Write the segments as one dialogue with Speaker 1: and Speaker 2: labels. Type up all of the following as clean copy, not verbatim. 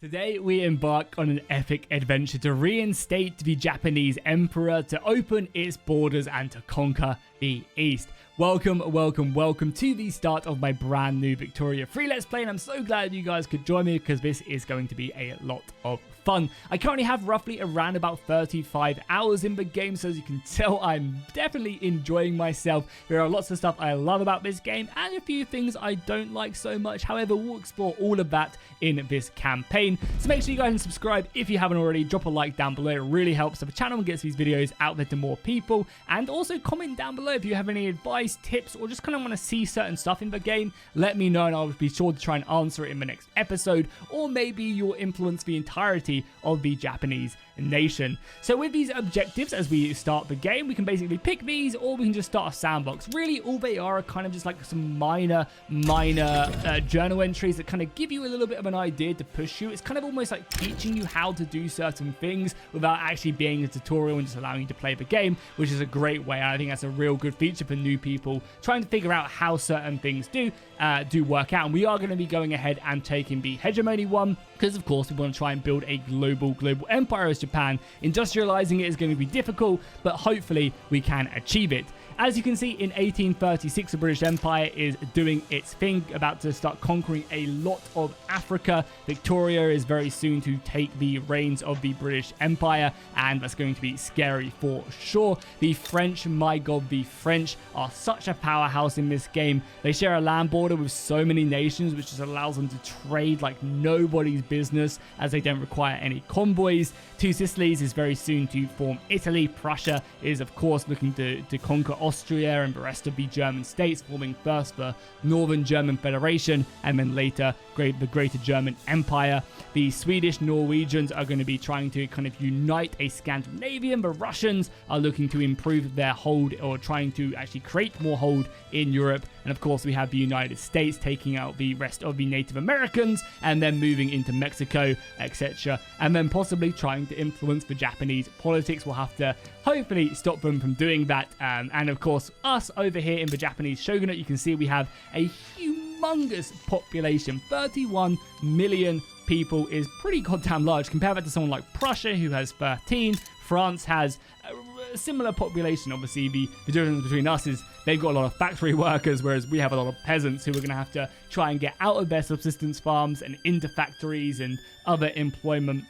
Speaker 1: Today we embark on an epic adventure to reinstate the Japanese emperor, to open its borders and to conquer the East. Welcome to the start of my brand new Victoria free Let's Play, and I'm so glad you guys could join me because this is going to be a lot of fun. I currently have roughly around about 35 hours in the game, so as you can tell, I'm definitely enjoying myself. There are lots of stuff I love about this game and a few things I don't like so much. However, we'll explore all of that in this campaign. So make sure you go ahead and subscribe if you haven't already. Drop a like down below. It really helps the channel and gets these videos out there to more people. And also comment down below if you have any advice, tips, or just kind of want to see certain stuff in the game. Let me know and I'll be sure to try and answer it in the next episode. Or maybe you'll influence the entirety of the Japanese nation. So with these objectives, as we start the game, we can basically pick these, or we can just start a sandbox. Really, all they are kind of just like some minor journal entries that kind of give you a little bit of an idea to push you. It's kind of almost like teaching you how to do certain things without actually being a tutorial and just allowing you to play the game, which is a great way. I think that's a real good feature for new people trying to figure out how certain things do work out. And we are going to be going ahead and taking the hegemony one, because of course we want to try and build a global empire as Japan. Industrializing it is going to be difficult, but hopefully we can achieve it. As you can see, in 1836, the British Empire is doing its thing, about to start conquering a lot of Africa. Victoria is very soon to take the reins of the British Empire, and that's going to be scary for sure. The French, my god, the French are such a powerhouse in this game. They share a land border with so many nations, which just allows them to trade like nobody's business, as they don't require any convoys. Two Sicilies is very soon to form Italy. Prussia is, of course, looking to conquer Austria and the rest of the German states, forming first the Northern German Federation and then later the Greater German Empire. The Swedish Norwegians are going to be trying to kind of unite a Scandinavian. The Russians are looking to improve their hold, or trying to actually create more hold in Europe. And of course, we have the United States taking out the rest of the Native Americans and then moving into Mexico, etc. And then possibly trying to influence the Japanese politics. We'll have to hopefully stop them from doing that. And of course, us over here in the Japanese shogunate, you can see we have a humongous population. 31 million people is pretty goddamn large. Compare that to someone like Prussia, who has 13. France has a similar population. Obviously, the difference between us is they've got a lot of factory workers, whereas we have a lot of peasants who are going to have to try and get out of their subsistence farms and into factories and other employment,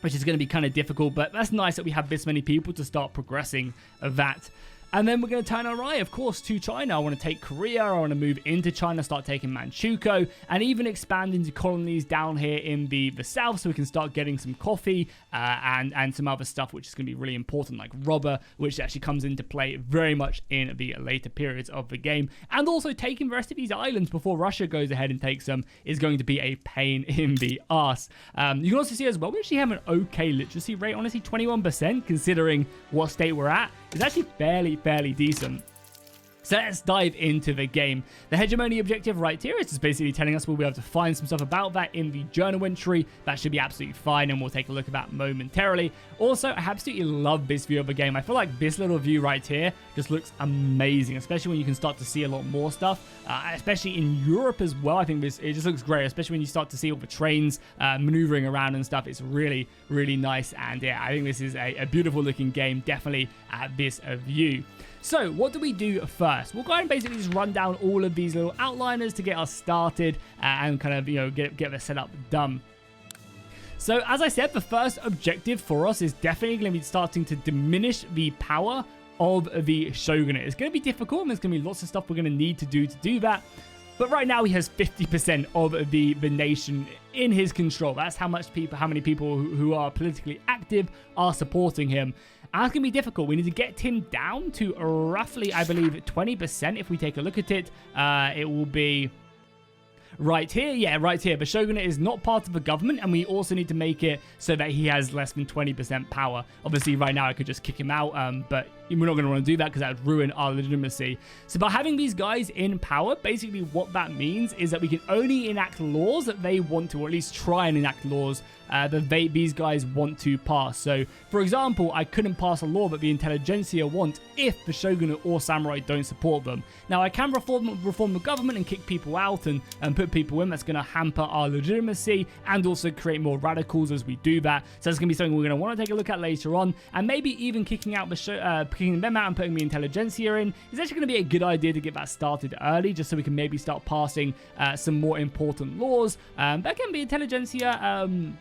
Speaker 1: which is going to be kind of difficult. But that's nice that we have this many people to start progressing that. And then we're going to turn our eye, of course, to China. I want to take Korea. I want to move into China, start taking Manchukuo, and even expand into colonies down here in the south, so we can start getting some coffee and some other stuff, which is going to be really important, like rubber, which actually comes into play very much in the later periods of the game. And also taking the rest of these islands before Russia goes ahead and takes them is going to be a pain in the ass. You can also see as well, we actually have an okay literacy rate, honestly, 21%, considering what state we're at. It's actually fairly decent. So let's dive into the game. The hegemony objective right here is just basically telling us we'll be able to find some stuff about that in the journal entry. That should be absolutely fine, and we'll take a look at that momentarily. Also, I absolutely love this view of the game. I feel like this little view right here just looks amazing, especially when you can start to see a lot more stuff, especially in Europe as well. I think it just looks great, especially when you start to see all the trains maneuvering around and stuff. It's really nice, and yeah, I think this is a beautiful looking game, definitely at this view. So what do we do first? We'll go ahead and basically just run down all of these little outliners to get us started and kind of, you know, get the setup done. So as I said, the first objective for us is definitely going to be starting to diminish the power of the shogunate. It's going to be difficult, and there's going to be lots of stuff we're going to need to do that. But right now he has 50% of the nation in his control. That's how many people who are politically active are supporting him. And that's going to be difficult. We need to get him down to roughly, I believe, 20%. If we take a look at it, it will be right here. Yeah, right here. The shogunate is not part of the government, and we also need to make it so that he has less than 20% power. Obviously, right now I could just kick him out, but we're not going to want to do that because that would ruin our legitimacy. So by having these guys in power, basically what that means is that we can only enact laws that they want to, or at least try and enact laws that these guys want to pass. So, for example, I couldn't pass a law that the intelligentsia want if the shogunate or samurai don't support them. Now, I can reform the government and kick people out and put people in. That's going to hamper our legitimacy and also create more radicals as we do that. So that's going to be something we're going to want to take a look at later on. And maybe even kicking them out and putting the intelligentsia in is actually going to be a good idea to get that started early, just so we can maybe start passing some more important laws. That can be intelligentsia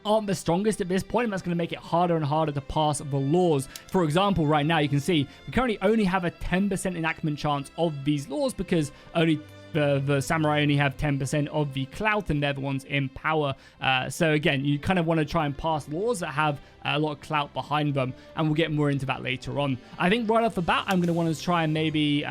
Speaker 1: aren't the strongest at this point, and that's going to make it harder and harder to pass the laws. For example, right now you can see we currently only have a 10% enactment chance of these laws because only the samurai only have 10% of the clout and they're the ones in power. So again, you kind of want to try and pass laws that have a lot of clout behind them, and we'll get more into that later on. I think right off the bat, I'm going to want to try and maybe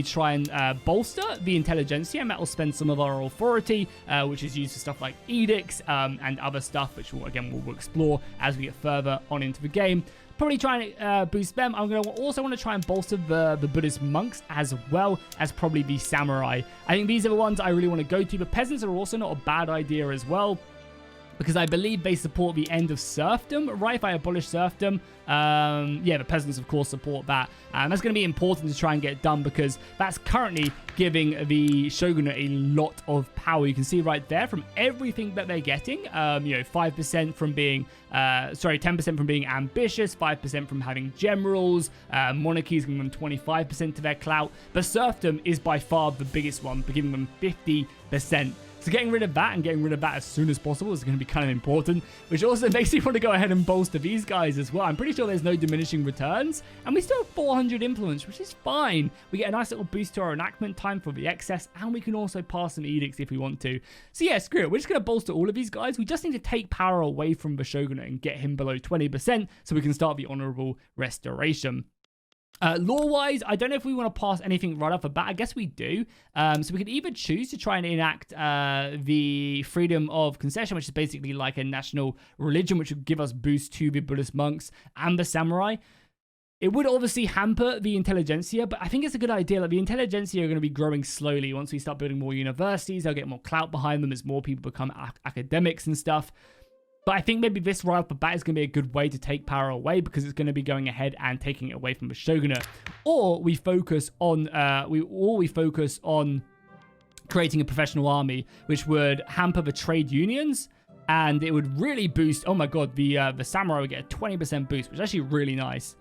Speaker 1: try and bolster the intelligentsia, and that will spend some of our authority, which is used for stuff like edicts and other stuff, which we'll explore as we get further on into the game. Probably try and boost them. I'm going to also want to try and bolster the Buddhist monks as well as probably the samurai. I think these are the ones I really want to go to. The peasants are also not a bad idea as well, because I believe they support the end of serfdom, right? If I abolish serfdom, yeah, the peasants, of course, support that. And that's going to be important to try and get done because that's currently giving the shogunate a lot of power. You can see right there from everything that they're getting, 5% from being, 10% from being ambitious, 5% from having generals, monarchies giving them 25% to their clout. But serfdom is by far the biggest one, giving them 50%. So getting rid of that and getting rid of that as soon as possible is going to be kind of important, which also makes me want to go ahead and bolster these guys as well. I'm pretty sure there's no diminishing returns, and we still have 400 influence, which is fine. We get a nice little boost to our enactment time for the excess, and we can also pass some edicts if we want to. So yeah, screw it. We're just going to bolster all of these guys. We just need to take power away from the shogunate and get him below 20% so we can start the honorable restoration. Law-wise, I don't know if we want to pass anything right off the bat. I guess we do. So we could either choose to try and enact the freedom of concession, which is basically like a national religion, which would give us boost to the Buddhist monks and the samurai. It would obviously hamper the intelligentsia, but I think it's a good idea. Like, the intelligentsia are going to be growing slowly. Once we start building more universities, they'll get more clout behind them as more people become academics and stuff. But I think maybe this right off the bat is going to be a good way to take power away because it's going to be going ahead and taking it away from the shogunate. Or we focus on creating a professional army, which would hamper the trade unions, and it would really boost. Oh my god, the samurai would get a 20% boost, which is actually really nice.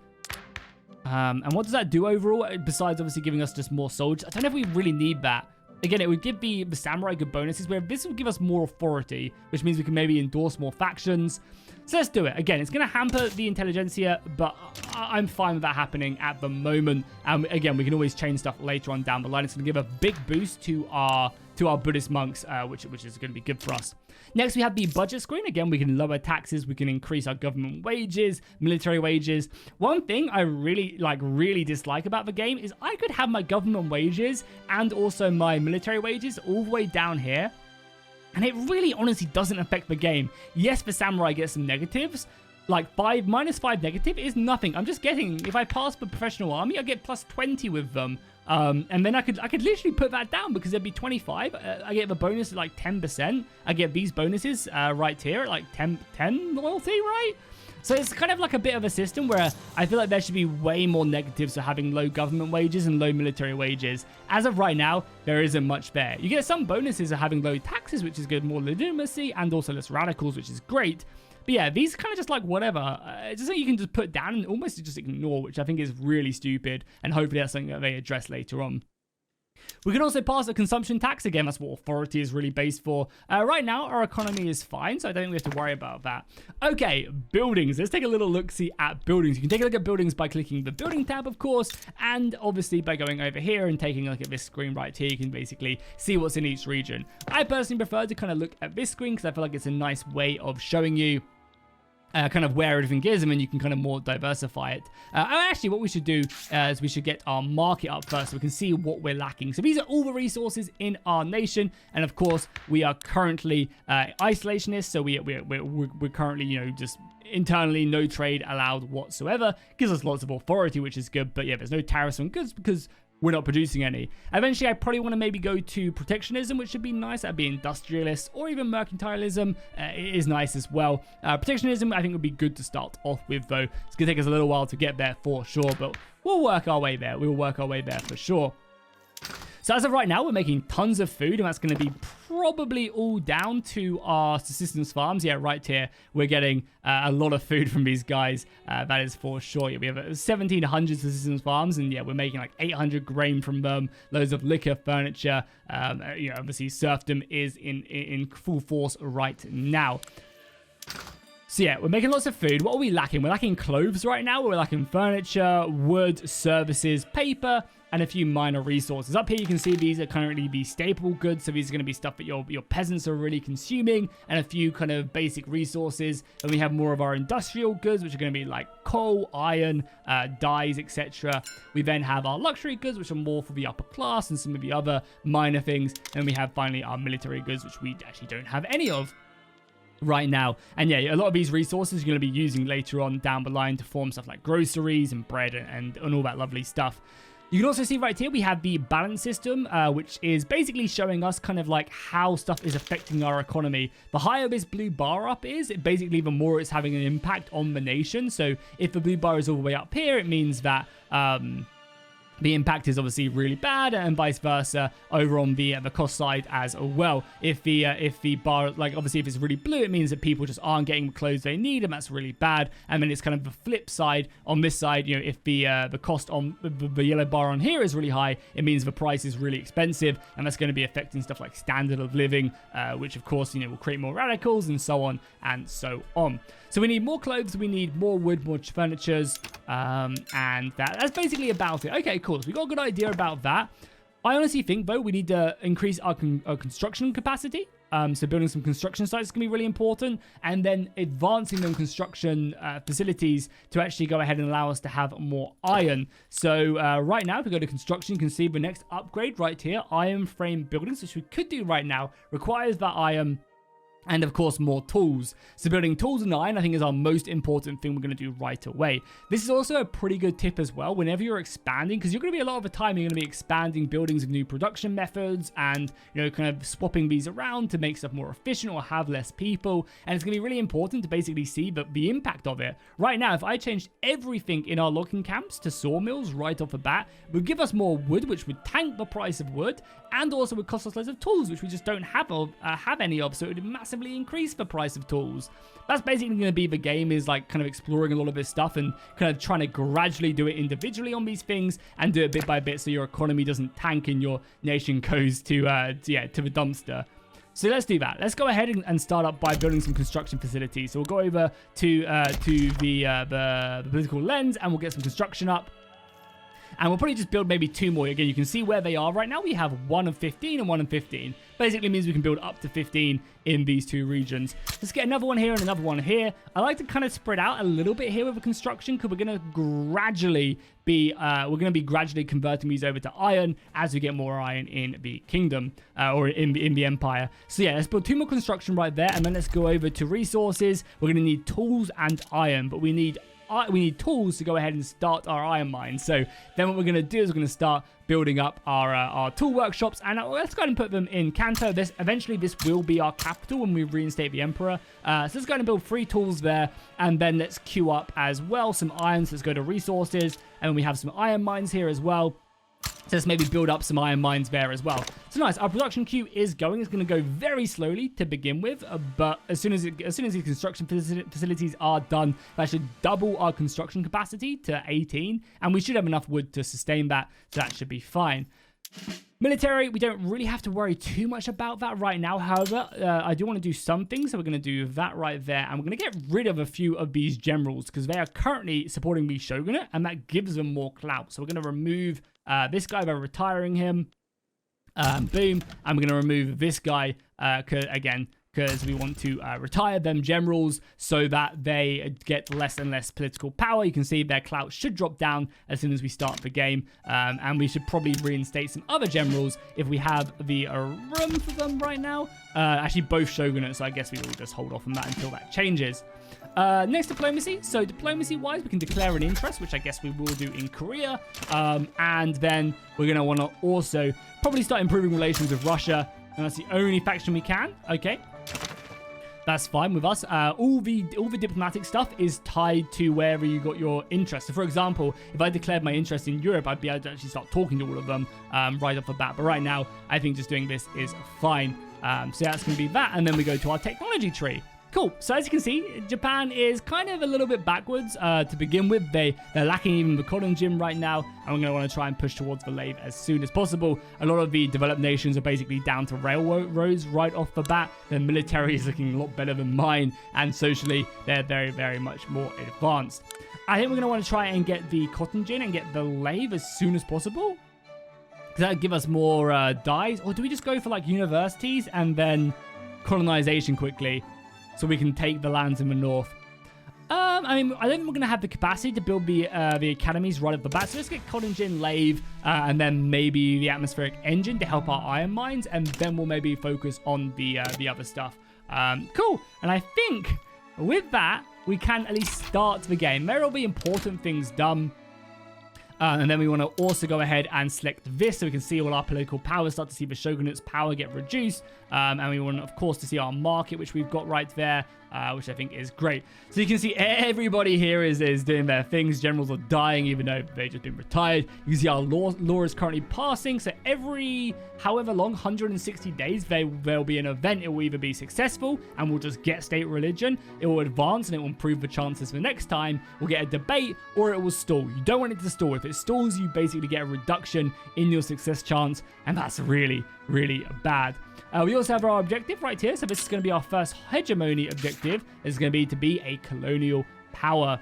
Speaker 1: And what does that do overall? Besides obviously giving us just more soldiers, I don't know if we really need that. Again, it would give the samurai good bonuses, where this would give us more authority, which means we can maybe endorse more factions. So let's do it. Again, it's going to hamper the intelligentsia, but I'm fine with that happening at the moment. Again, we can always change stuff later on down the line. It's going to give a big boost to our Buddhist monks, which is going to be good for us. Next, we have the budget screen. Again, we can lower taxes. We can increase our government wages, military wages. One thing I really dislike about the game is I could have my government wages and also my military wages all the way down here, and it really honestly doesn't affect the game. Yes, the samurai gets some negatives. Like -5 negative is nothing. I'm just getting, if I pass the professional army, I get +20 with them. And then I could literally put that down because it'd be 25. I get the bonus at like 10%. I get these bonuses right here at like 10 loyalty, right? So it's kind of like a bit of a system where I feel like there should be way more negatives for having low government wages and low military wages. As of right now, there isn't much there. You get some bonuses of having low taxes, which is good, more legitimacy, and also less radicals, which is great. But yeah, these kind of just like whatever. It's just something you can just put down and almost just ignore, which I think is really stupid. And hopefully that's something that they address later on. We can also pass a consumption tax. Again, that's what authority is really based for. Right now, our economy is fine, so I don't think we have to worry about that. Okay, buildings. Let's take a little look-see at buildings. You can take a look at buildings by clicking the building tab, of course, and obviously by going over here and taking a look at this screen right here, you can basically see what's in each region. I personally prefer to kind of look at this screen because I feel like it's a nice way of showing you kind of where everything is, and then you can kind of more diversify it. Actually, what we should do is we should get our market up first so we can see what we're lacking. So these are all the resources in our nation, and of course we are currently isolationists, so we're currently, you know, just internally no trade allowed whatsoever. Gives us lots of authority, which is good, but yeah, there's no tariffs on goods because we're not producing any. Eventually, I probably want to maybe go to protectionism, which should be nice. That'd be industrialist, or even mercantilism. It is nice as well. Protectionism, I think, would be good to start off with, though. It's going to take us a little while to get there for sure, but we'll work our way there. We'll work our way there for sure. So as of right now, we're making tons of food, and that's going to be probably all down to our subsistence farms. Yeah, right here, we're getting a lot of food from these guys. That is for sure. Yeah, we have 1,700 subsistence farms, and yeah, we're making like 800 grain from them, loads of liquor, furniture. You know, obviously, serfdom is in full force right now. So yeah, we're making lots of food. What are we lacking? We're lacking clothes right now. We're lacking furniture, wood, services, paper, and a few minor resources. Up here you can see these are currently the staple goods, so these are going to be stuff that your peasants are really consuming, and a few kind of basic resources. And we have more of our industrial goods, which are going to be like coal, iron, dyes, etc. We then have our luxury goods, which are more for the upper class, and some of the other minor things. And we have finally our military goods, which we actually don't have any of right now. And yeah, a lot of these resources you're going to be using later on down the line to form stuff like groceries and bread and all that lovely stuff. You can also see right here we have the balance system, which is basically showing us kind of like how stuff is affecting our economy. The higher this blue bar up is, basically the more it's having an impact on the nation. So if the blue bar is all the way up here, it means that the impact is obviously really bad, and vice versa over on the cost side as well. If the bar, like obviously if it's really blue, it means that people just aren't getting the clothes they need, and that's really bad. And then it's kind of the flip side on this side. You know, if the cost on the yellow bar on here is really high, it means the price is really expensive, and that's going to be affecting stuff like standard of living, which of course, you know, will create more radicals and so on and so on. So we need more clothes, we need more wood, more furnitures, and that's basically about it. Okay, cool. So we got a good idea about that. I honestly think, though, we need to increase our construction capacity. So building some construction sites is going to be really important, and then advancing them construction facilities to actually go ahead and allow us to have more iron. So right now, if we go to construction, you can see the next upgrade right here, iron frame buildings, which we could do right now, requires that iron. And of course, more tools. So building tools and iron, I think, is our most important thing we're going to do right away. This is also a pretty good tip as well. Whenever you're expanding, because you're going to be a lot of the time, you're going to be expanding buildings with new production methods and, you know, kind of swapping these around to make stuff more efficient or have less people. And it's going to be really important to basically see the impact of it. Right now, if I changed everything in our logging camps to sawmills right off the bat, it would give us more wood, which would tank the price of wood, and also would cost us loads of tools, which we just don't have any of. So it would massively increase the price of tools. That's basically going to be the game, is like kind of exploring a lot of this stuff and kind of trying to gradually do it individually on these things and do it bit by bit so your economy doesn't tank and your nation goes to the dumpster. So let's do that. Let's go ahead and start up by building some construction facilities. So we'll go over to the political lens and we'll get some construction up. And we'll probably just build maybe 2 more. Again, you can see where they are. Right now, we have 1 of 15 and 1 of 15. Basically means we can build up to 15 in these 2 regions. Let's get another one here and another one here. I like to kind of spread out a little bit here with the construction, because we're going to gradually be gradually converting these over to iron as we get more iron in the kingdom or in the empire. So yeah, let's build 2 more construction right there, and then let's go over to resources. We're going to need tools and iron, but we need tools to go ahead and start our iron mines. So then what we're going to do is we're going to start building up our tool workshops, and let's go ahead and put them in Kanto. Eventually this will be our capital when we reinstate the emperor. So let's go ahead and build 3 tools there, and then let's queue up as well some iron. So let's go to resources, and we have some iron mines here as well. So let's maybe build up some iron mines there as well. So nice, our production queue is going. It's going to go very slowly to begin with, but as soon as these construction facilities are done, that should double our construction capacity to 18, and we should have enough wood to sustain that, so that should be fine. Military, we don't really have to worry too much about that right now. However, I do want to do some things, so we're going to do that right there. And we're going to get rid of a few of these generals, because they are currently supporting the shogunate, and that gives them more clout. So we're going to remove this guy by retiring him. Boom. And we're going to remove this guy, again, because we want to retire them generals so that they get less and less political power. You can see their clout should drop down as soon as we start the game, and we should probably reinstate some other generals if we have the room for them right now. Actually, both shogunates, so I guess we will just hold off on that until that changes. Next, diplomacy. So diplomacy-wise, we can declare an interest, which I guess we will do in Korea. And then we're going to want to also probably start improving relations with Russia. And that's the only faction we can. Okay. That's fine with us. All the diplomatic stuff is tied to wherever you got your interest. So, for example, if I declared my interest in Europe, I'd be able to actually start talking to all of them right off the bat. But right now, I think just doing this is fine. So that's going to be that. And then we go to our technology tree. Cool. So as you can see, Japan is kind of a little bit backwards to begin with. They're lacking even the cotton gin right now, and we're going to want to try and push towards the lathe as soon as possible. A lot of the developed nations are basically down to railroads right off the bat. Their military is looking a lot better than mine, and socially, they're very, very much more advanced. I think we're going to want to try and get the cotton gin and get the lathe as soon as possible, because that would give us more dyes. Or do we just go for like universities and then colonization quickly, so we can take the lands in the north? I mean, I don't think we're going to have the capacity to build the academies right off the bat. So let's get cotton gin, lathe, and then maybe the atmospheric engine to help our iron mines, and then we'll maybe focus on the other stuff. Cool. And I think with that, we can at least start the game. There will be important things done. And then we want to also go ahead and select this so we can see all our political power, start to see the shogunate's power get reduced. And we want, of course, to see our market, which we've got right there, which I think is great. So you can see everybody here is doing their things. Generals are dying, even though they've just been retired. You can see our law is currently passing. So every, however long, 160 days, there'll be an event. It will either be successful and we'll just get state religion. It will advance and it will improve the chances for next time. We'll get a debate, or it will stall. You don't want it to stall. If it stalls, you basically get a reduction in your success chance, and that's really, really bad. We also have our objective right here. So this is going to be our first hegemony objective. It's going to be a colonial power.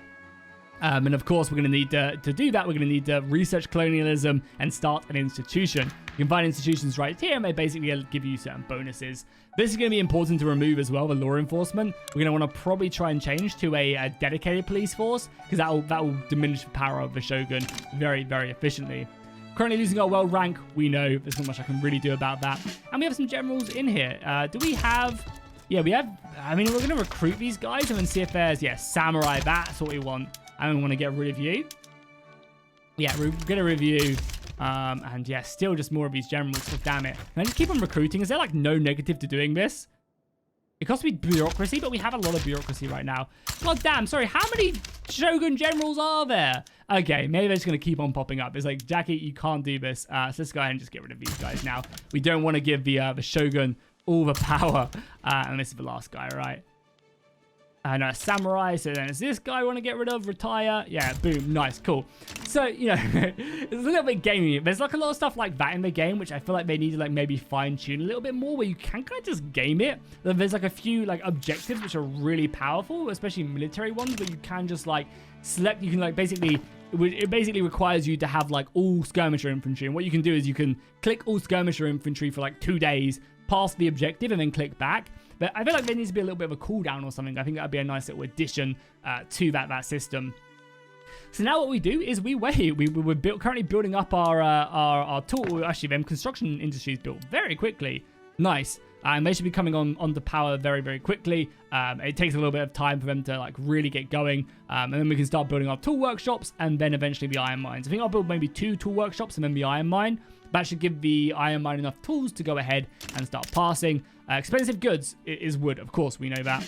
Speaker 1: And of course, we're going to need to do that. We're going to need to research colonialism and start an institution. You can find institutions right here, and they basically give you certain bonuses. This is going to be important to remove as well, the law enforcement. We're going to want to probably try and change to a dedicated police force, because that will diminish the power of the shogun very, very efficiently. Currently losing our world rank, we know. There's not much I can really do about that. And we have some generals in here. Do we have... Yeah, we have... I mean, we're going to recruit these guys and then see if there's... Yeah, samurai. That's what we want. And we want to get rid of you. Yeah, we're going to review. And yeah, still just more of these generals. So damn it. Can I just keep on recruiting? Is there like no negative to doing this? It costs me bureaucracy, but we have a lot of bureaucracy right now. God damn, sorry, how many shogun generals are there? Okay, maybe they're just going to keep on popping up. It's like, Jackie, you can't do this. So let's go ahead and just get rid of these guys now. We don't want to give the shogun all the power. And this is the last guy, right? And a samurai, so then it's this guy we want to get rid of, retire. Yeah, boom, nice, cool. So, you know, it's a little bit gamey. There's like a lot of stuff like that in the game, which I feel like they need to like maybe fine tune a little bit more, where you can kind of just game it. There's like a few like objectives which are really powerful, especially military ones, where you can just like select, you can like basically, it basically requires you to have like all skirmisher infantry. And what you can do is you can click all skirmisher infantry for like 2 days, pass the objective, and then click back. But I feel like there needs to be a little bit of a cooldown or something. I think that would be a nice little addition to that system. So now what we do is we wait. We're currently building up our tool. Actually, them construction industries built very quickly. Nice. And they should be coming onto power very, very quickly. It takes a little bit of time for them to like really get going. And then we can start building our tool workshops and then eventually the iron mines. I think I'll build maybe 2 tool workshops and then the iron mine. That should give the iron mine enough tools to go ahead and start passing. Expensive goods is wood, of course, we know that.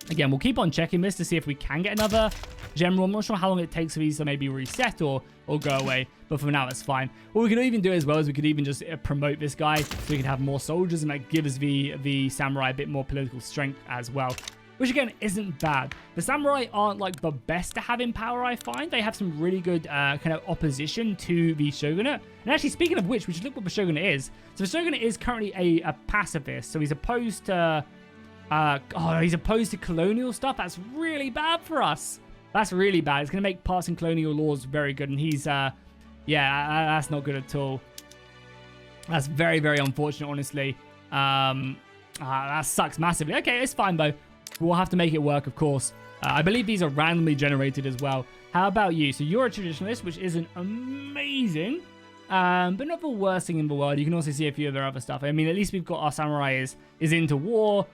Speaker 1: Again, we'll keep on checking this to see if we can get another general. I'm not sure how long it takes for these to maybe reset or go away, but for now, it's fine. What we could even do as well is we could even just promote this guy so we can have more soldiers, and that gives the samurai a bit more political strength as well. Which again, isn't bad. The samurai aren't like the best to have in power, I find. They have some really good kind of opposition to the shogunate. And actually, speaking of which, we should look what the shogunate is. So the shogunate is currently a pacifist. So he's opposed to... he's opposed to colonial stuff. That's really bad for us. That's really bad. It's going to make passing colonial laws very good. And he's... yeah, that's not good at all. That's very, very unfortunate, honestly. That sucks massively. Okay, it's fine though. We'll have to make it work, of course. I believe these are randomly generated as well. How about you? So you're a traditionalist, which isn't amazing, but not the worst thing in the world. You can also see a few of their other stuff. I mean, at least we've got our samurai is into war.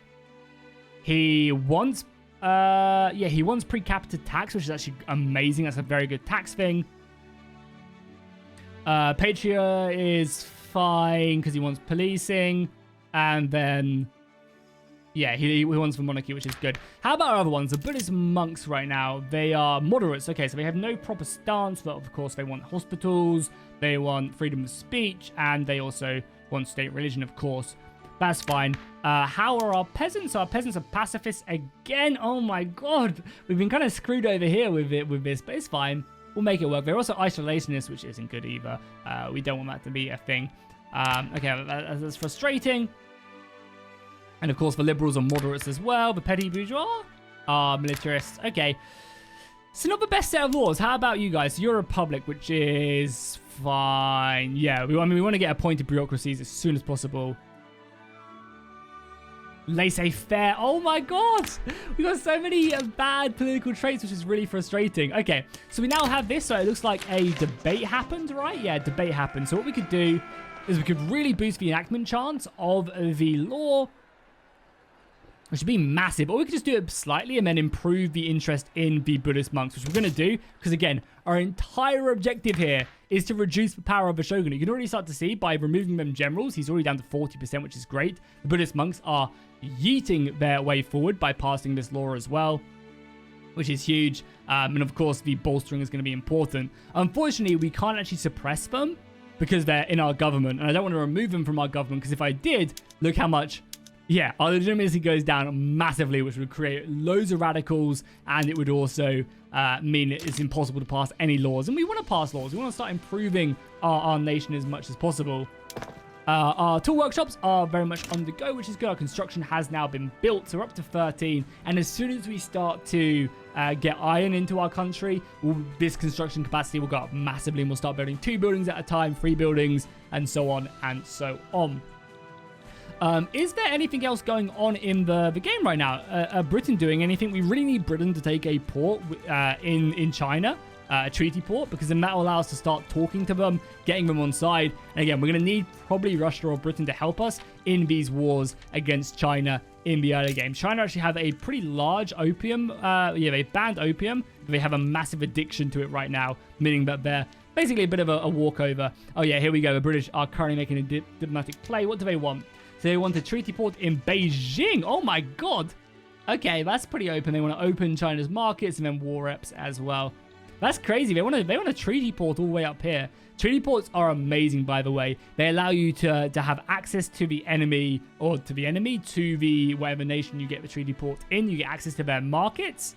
Speaker 1: He wants, he wants per capita tax, which is actually amazing. That's a very good tax thing. Patria is fine because he wants policing, and then yeah, he wants the monarchy, which is good. How about our other ones? The Buddhist monks right now, they are moderates. Okay, so they have no proper stance, but of course they want hospitals, they want freedom of speech, and they also want state religion, of course. That's fine. How are our peasants? Our peasants are pacifists again. Oh my god, we've been kind of screwed over here with this, but it's fine. We'll make it work. They're also isolationists, which isn't good either. We don't want that to be a thing. Okay, that's frustrating. And of course, the liberals are moderates as well. The petty bourgeois are militarists. Okay. So not the best set of laws. How about you guys? So you're a republic, which is fine. Yeah, we want to get appointed bureaucracies as soon as possible. Laissez-faire. Oh my god. We got so many bad political traits, which is really frustrating. Okay, so we now have this. So it looks like a debate happened, right? Yeah, debate happened. So what we could do is we could really boost the enactment chance of the law, which would be massive. Or we could just do it slightly and then improve the interest in the Buddhist monks, which we're going to do. Because again, our entire objective here is to reduce the power of the shogunate. You can already start to see by removing them generals, he's already down to 40%, which is great. The Buddhist monks are yeeting their way forward by passing this law as well, which is huge. And of course, the bolstering is going to be important. Unfortunately, we can't actually suppress them because they're in our government. And I don't want to remove them from our government, because if I did, look how much... yeah, our legitimacy goes down massively, which would create loads of radicals, and it would also mean it's impossible to pass any laws. And we want to pass laws. We want to start improving our nation as much as possible. Our tool workshops are very much on the go, which is good. Our construction has now been built, so we're up to 13. And as soon as we start to get iron into our country, this construction capacity will go up massively, and we'll start building 2 buildings at a time, 3 buildings, and so on and so on. Is there anything else going on in the game right now? Britain doing anything? We really need Britain to take a port in China, a treaty port, because then that will allow us to start talking to them, getting them on side. And again, we're going to need probably Russia or Britain to help us in these wars against China in the early game. China actually have a pretty large opium. They banned opium. They have a massive addiction to it right now, meaning that they're basically a bit of a walkover. Oh yeah, here we go. The British are currently making a diplomatic play. What do they want? So they want a treaty port in Beijing. Oh my god. Okay, that's pretty open. They want to open China's markets and then war reps as well. That's crazy. They want a treaty port all the way up here. Treaty ports are amazing, by the way. They allow you to have access to the enemy, or to the whatever nation you get the treaty port in. You get access to their markets,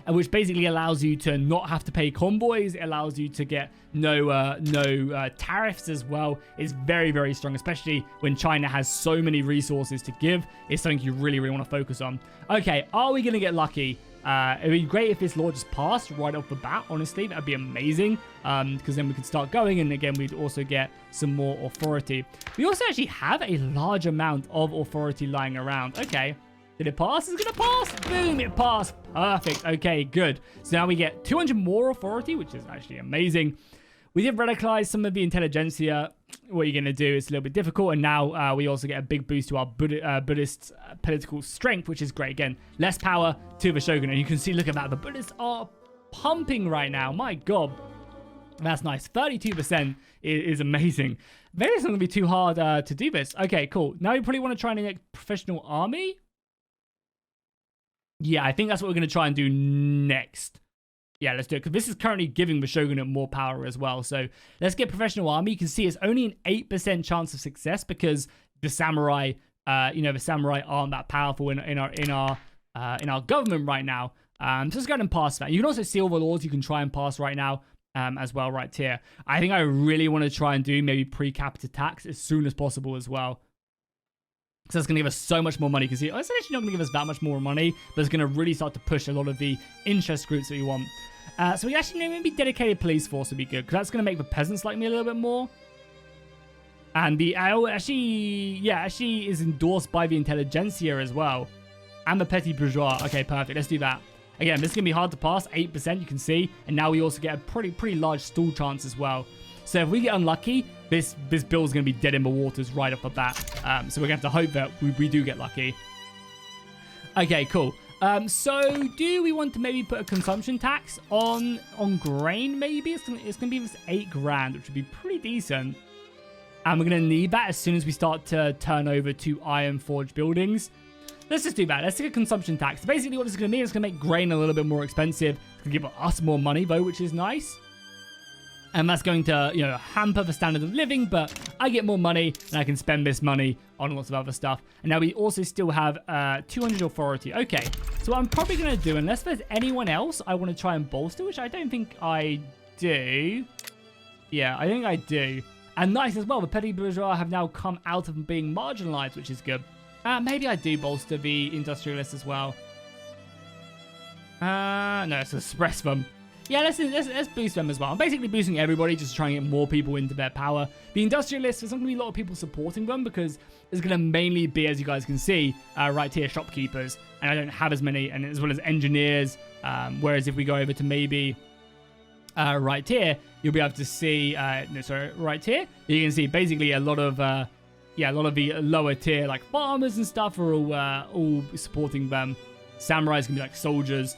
Speaker 1: and which basically allows you to not have to pay convoys. It allows you to get no tariffs as well. It's very, very strong, especially when China has so many resources to give. It's something you really, really want to focus on. Okay, are we going to get lucky? It'd be great if this law just passed right off the bat, honestly. That'd be amazing, because then we could start going, and again, we'd also get some more authority. We also actually have a large amount of authority lying around. Okay. Did it pass? It's going to pass. Boom, it passed. Perfect. Okay, good. So now we get 200 more authority, which is actually amazing. We did radicalize some of the intelligentsia. What you're going to do is a little bit difficult. And now we also get a big boost to our Buddhist political strength, which is great. Again, less power to the shogunate. And you can see, look at that. The Buddhists are pumping right now. My God. That's nice. 32% is amazing. Maybe it's not going to be too hard to do this. Okay, cool. Now we probably want to try and get a professional army. Yeah, I think that's what we're going to try and do next. Yeah, let's do it, because this is currently giving the shogunate more power as well. So let's get professional army. You can see it's only an 8% chance of success because the samurai, the samurai aren't that powerful in our government right now. So let's go ahead and pass that. You can also see all the laws you can try and pass right now as well right here. I think I really want to try and do maybe per capita tax as soon as possible as well. So it's going to give us so much more money, because it's actually not going to give us that much more money, but it's going to really start to push a lot of the interest groups that we want. So we actually maybe dedicated police force would be good, because that's going to make the peasants like me a little bit more. And the actually is endorsed by the intelligentsia as well. And the petty bourgeois. Okay, perfect. Let's do that. Again, this is going to be hard to pass. 8%, you can see. And now we also get a pretty large stall chance as well. So if we get unlucky, this bill is going to be dead in the waters right off the bat. So we're going to have to hope that we do get lucky. Okay, cool. So do we want to maybe put a consumption tax on grain, maybe? It's going to be this 8 grand, which would be pretty decent. And we're going to need that as soon as we start to turn over to iron forge buildings. Let's just do that. Let's take a consumption tax. Basically, what this is going to mean is going to make grain a little bit more expensive. It's going to give us more money, though, which is nice. And that's going to, you know, hamper the standard of living, but I get more money and I can spend this money on lots of other stuff. And now we also still have 200 authority. Okay, so what I'm probably going to do, unless there's anyone else I want to try and bolster, which I don't think I do. Yeah, I think I do. And nice as well, the petty bourgeois have now come out of being marginalized, which is good. Maybe I do bolster the industrialists as well. No, let's suppress them. Yeah, let's boost them as well. I'm basically boosting everybody, just trying to get more people into their power. The industrialists, there's not going to be a lot of people supporting them because there's going to mainly be, as you guys can see, right here, shopkeepers. And I don't have as many, and as well as engineers. Whereas if we go over to maybe right here, you'll be able to see, right here, you can see basically a lot of the lower tier, like farmers and stuff, are all supporting them. Samurais can be like soldiers.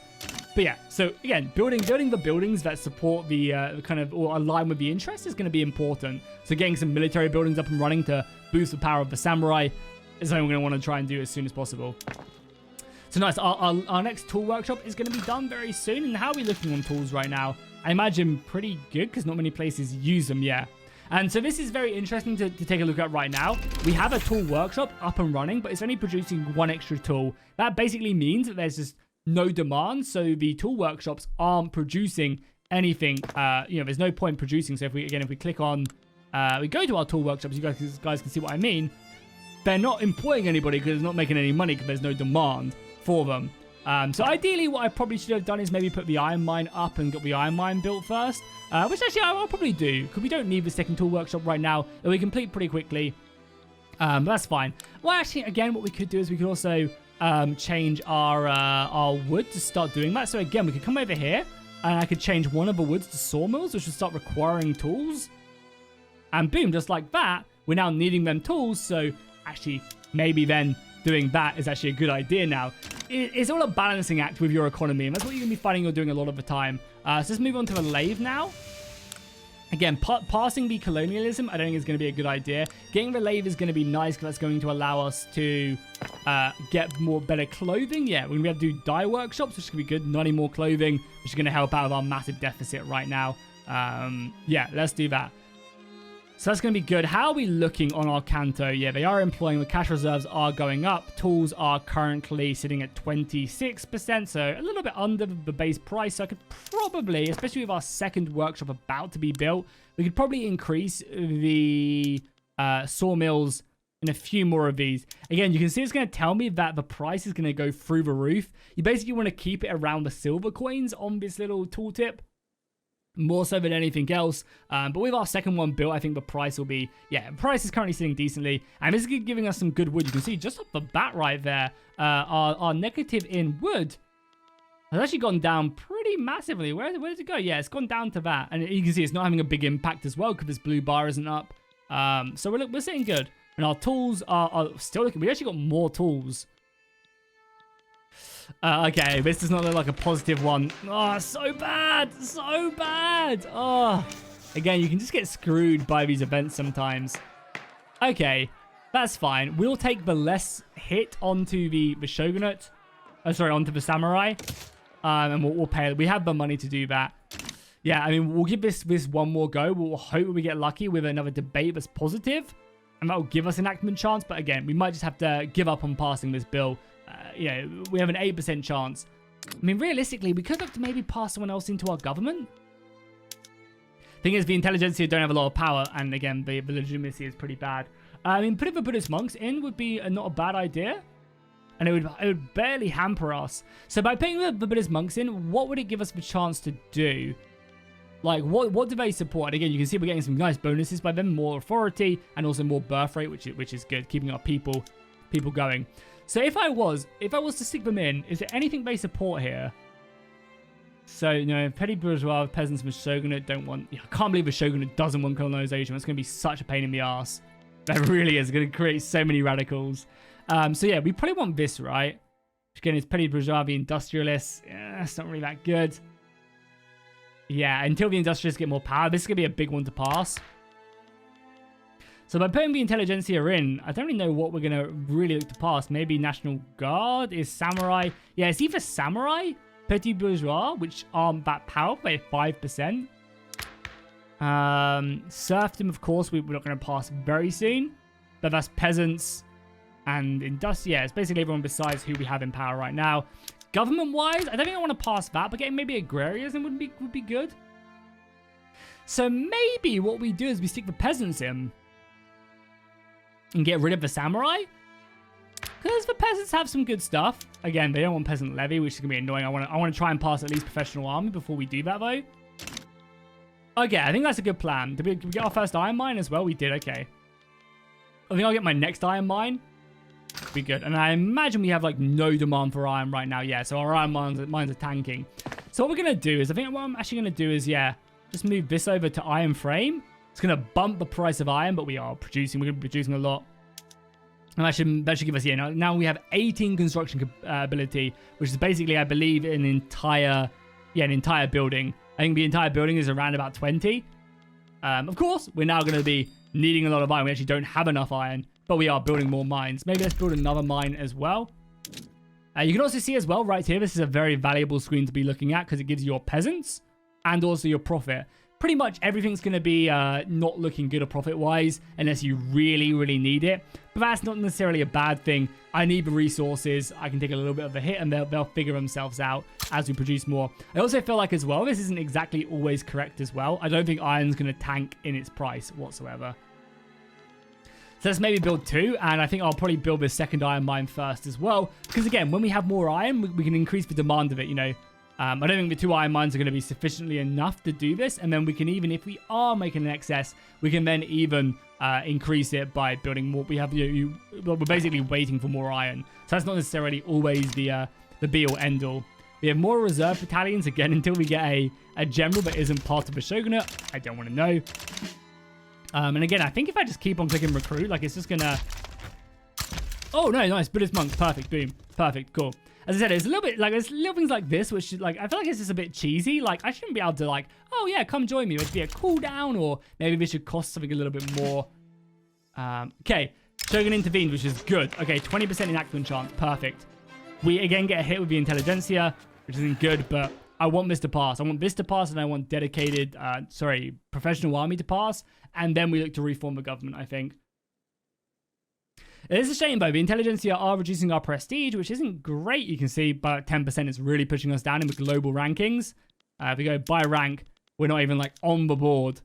Speaker 1: But yeah, so again, building the buildings that support the kind of, or align with the interest is going to be important. So getting some military buildings up and running to boost the power of the samurai is something we're going to want to try and do as soon as possible. So nice, our next tool workshop is going to be done very soon. And how are we looking on tools right now? I imagine pretty good because not many places use them yet. And so this is very interesting to take a look at right now. We have a tool workshop up and running, but it's only producing 1 extra tool. That basically means that there's just no demand, so the tool workshops aren't producing anything. There's no point producing. So if we click on, we go to our tool workshops, you guys can see what I mean. They're not employing anybody because it's not making any money because there's no demand for them. So ideally, what I probably should have done is maybe put the iron mine up and got the iron mine built first, which actually I'll probably do because we don't need the second tool workshop right now. That we complete pretty quickly. But that's fine. Well, actually, again, what we could do is we could also change our wood to start doing that. So again, we could come over here and I could change one of the woods to sawmills, which would start requiring tools. And boom, just like that, we're now needing them tools. So actually, maybe then doing that is actually a good idea now. It's all a balancing act with your economy, and that's what you're going to be finding you're doing a lot of the time. So let's move on to the lathe now. Again, passing the colonialism, I don't think is going to be a good idea. Getting the lathe is going to be nice because that's going to allow us to get better clothing. Yeah, we're going to be able to do dye workshops, which is going to be good. 90 more clothing, which is going to help out with our massive deficit right now. Yeah, let's do that. So that's going to be good. How are we looking on our Canto? Yeah, they are employing. The cash reserves are going up. Tools are currently sitting at 26%, so a little bit under the base price. So I could probably, especially with our second workshop about to be built, we could probably increase the sawmills in a few more of these. Again, you can see it's going to tell me that the price is going to go through the roof. You basically want to keep it around the silver coins on this little tooltip, more so than anything else. But with our second one built, I think the price will be, yeah, the price is currently sitting decently. And this is giving us some good wood. You can see just off the bat right there, our negative in wood has actually gone down pretty massively. Where did it go? Yeah, it's gone down to that. And you can see it's not having a big impact as well because this blue bar isn't up. So we're sitting good. And our tools are still looking, we actually got more tools. Okay, this does not look like a positive one. Oh, so bad. So bad. Oh, again, you can just get screwed by these events sometimes. Okay, that's fine. We'll take the less hit onto the shogunate. Onto the samurai. And we'll pay. We have the money to do that. Yeah, I mean, we'll give this one more go. We'll hope we get lucky with another debate that's positive. And that will give us an enactment chance. But again, we might just have to give up on passing this bill. We have an 8% chance. I mean, realistically, we could have to maybe pass someone else into our government. Thing is, the intelligentsia don't have a lot of power, and again, the legitimacy is pretty bad. I mean, putting the Buddhist monks in would be not a bad idea, and it would barely hamper us. So by putting the Buddhist monks in, what would it give us the chance to do? Like, what do they support? And again, you can see we're getting some nice bonuses by them, more authority, and also more birth rate, which is good, keeping our people going. So if I was to stick them in, is there anything they support here? So, you know, petty bourgeois, peasants, and the shogunate don't want... I can't believe the shogunate doesn't want colonization. It's going to be such a pain in the ass. That really is going to create so many radicals. So yeah, we probably want this, right? Again, it's petty bourgeois, the industrialists. That's not really that good. Yeah, until the industrialists get more power, this is going to be a big one to pass. So by putting the intelligentsia in, I don't really know what we're going to really look to pass. Maybe National Guard is samurai. Yeah, it's either samurai, petit bourgeois, which aren't that powerful by 5%. Serfdom, of course, we're not going to pass very soon. But that's peasants and industrial. Yeah, it's basically everyone besides who we have in power right now. Government-wise, I don't think I want to pass that, but getting maybe agrarians would be good. So maybe what we do is we stick the peasants in and get rid of the samurai. Because the peasants have some good stuff. Again, they don't want peasant levy, which is going to be annoying. I want to try and pass at least professional army before we do that, though. Okay, I think that's a good plan. Did we get our first iron mine as well? We did, okay. I think I'll get my next iron mine. Be good. And I imagine we have like no demand for iron right now. Yeah, so our iron mines are tanking. So what we're going to do is, I think what I'm actually going to do is, yeah, just move this over to iron frame. It's going to bump the price of iron, but we're going to be producing a lot. And that should give us, yeah, now we have 18 construction ability, which is basically, I believe, an entire building. I think the entire building is around about 20. Of course, we're now going to be needing a lot of iron. We actually don't have enough iron, but we are building more mines. Maybe let's build another mine as well. You can also see as well right here, this is a very valuable screen to be looking at because it gives you your peasants and also your profit. Pretty much everything's going to be not looking good or profit-wise unless you really, really need it. But that's not necessarily a bad thing. I need the resources. I can take a little bit of a hit and they'll figure themselves out as we produce more. I also feel like as well, this isn't exactly always correct as well. I don't think iron's going to tank in its price whatsoever. So let's maybe build 2, and I think I'll probably build this second iron mine first as well. Because again, when we have more iron, we can increase the demand of it, you know. I don't think the 2 iron mines are going to be sufficiently enough to do this. And then we can even, if we are making an excess, we can then even increase it by building more. We have, we're basically waiting for more iron. So that's not necessarily always the be all end all. We have more reserve battalions, again, until we get a general that isn't part of a shogunate. I don't want to know. And again, I think if I just keep on clicking recruit, like it's just going to... Oh, no, nice. Buddhist monks. Perfect. Boom. Perfect. Cool. As I said, it's a little bit like there's little things like this, which like I feel like it's just a bit cheesy. Like I shouldn't be able to like, oh yeah, come join me. It should be a cooldown, or maybe this should cost something a little bit more. Okay, Shogun intervened, which is good. Okay, 20% enactment chance, perfect. We again get a hit with the intelligentsia, which isn't good, but I want this to pass. I want this to pass, and I want dedicated, professional army to pass, and then we look to reform the government, I think. It is a shame, though. The intelligentsia are reducing our prestige, which isn't great. You can see about 10% is really pushing us down in the global rankings. If we go by rank, we're not even, like, on the board.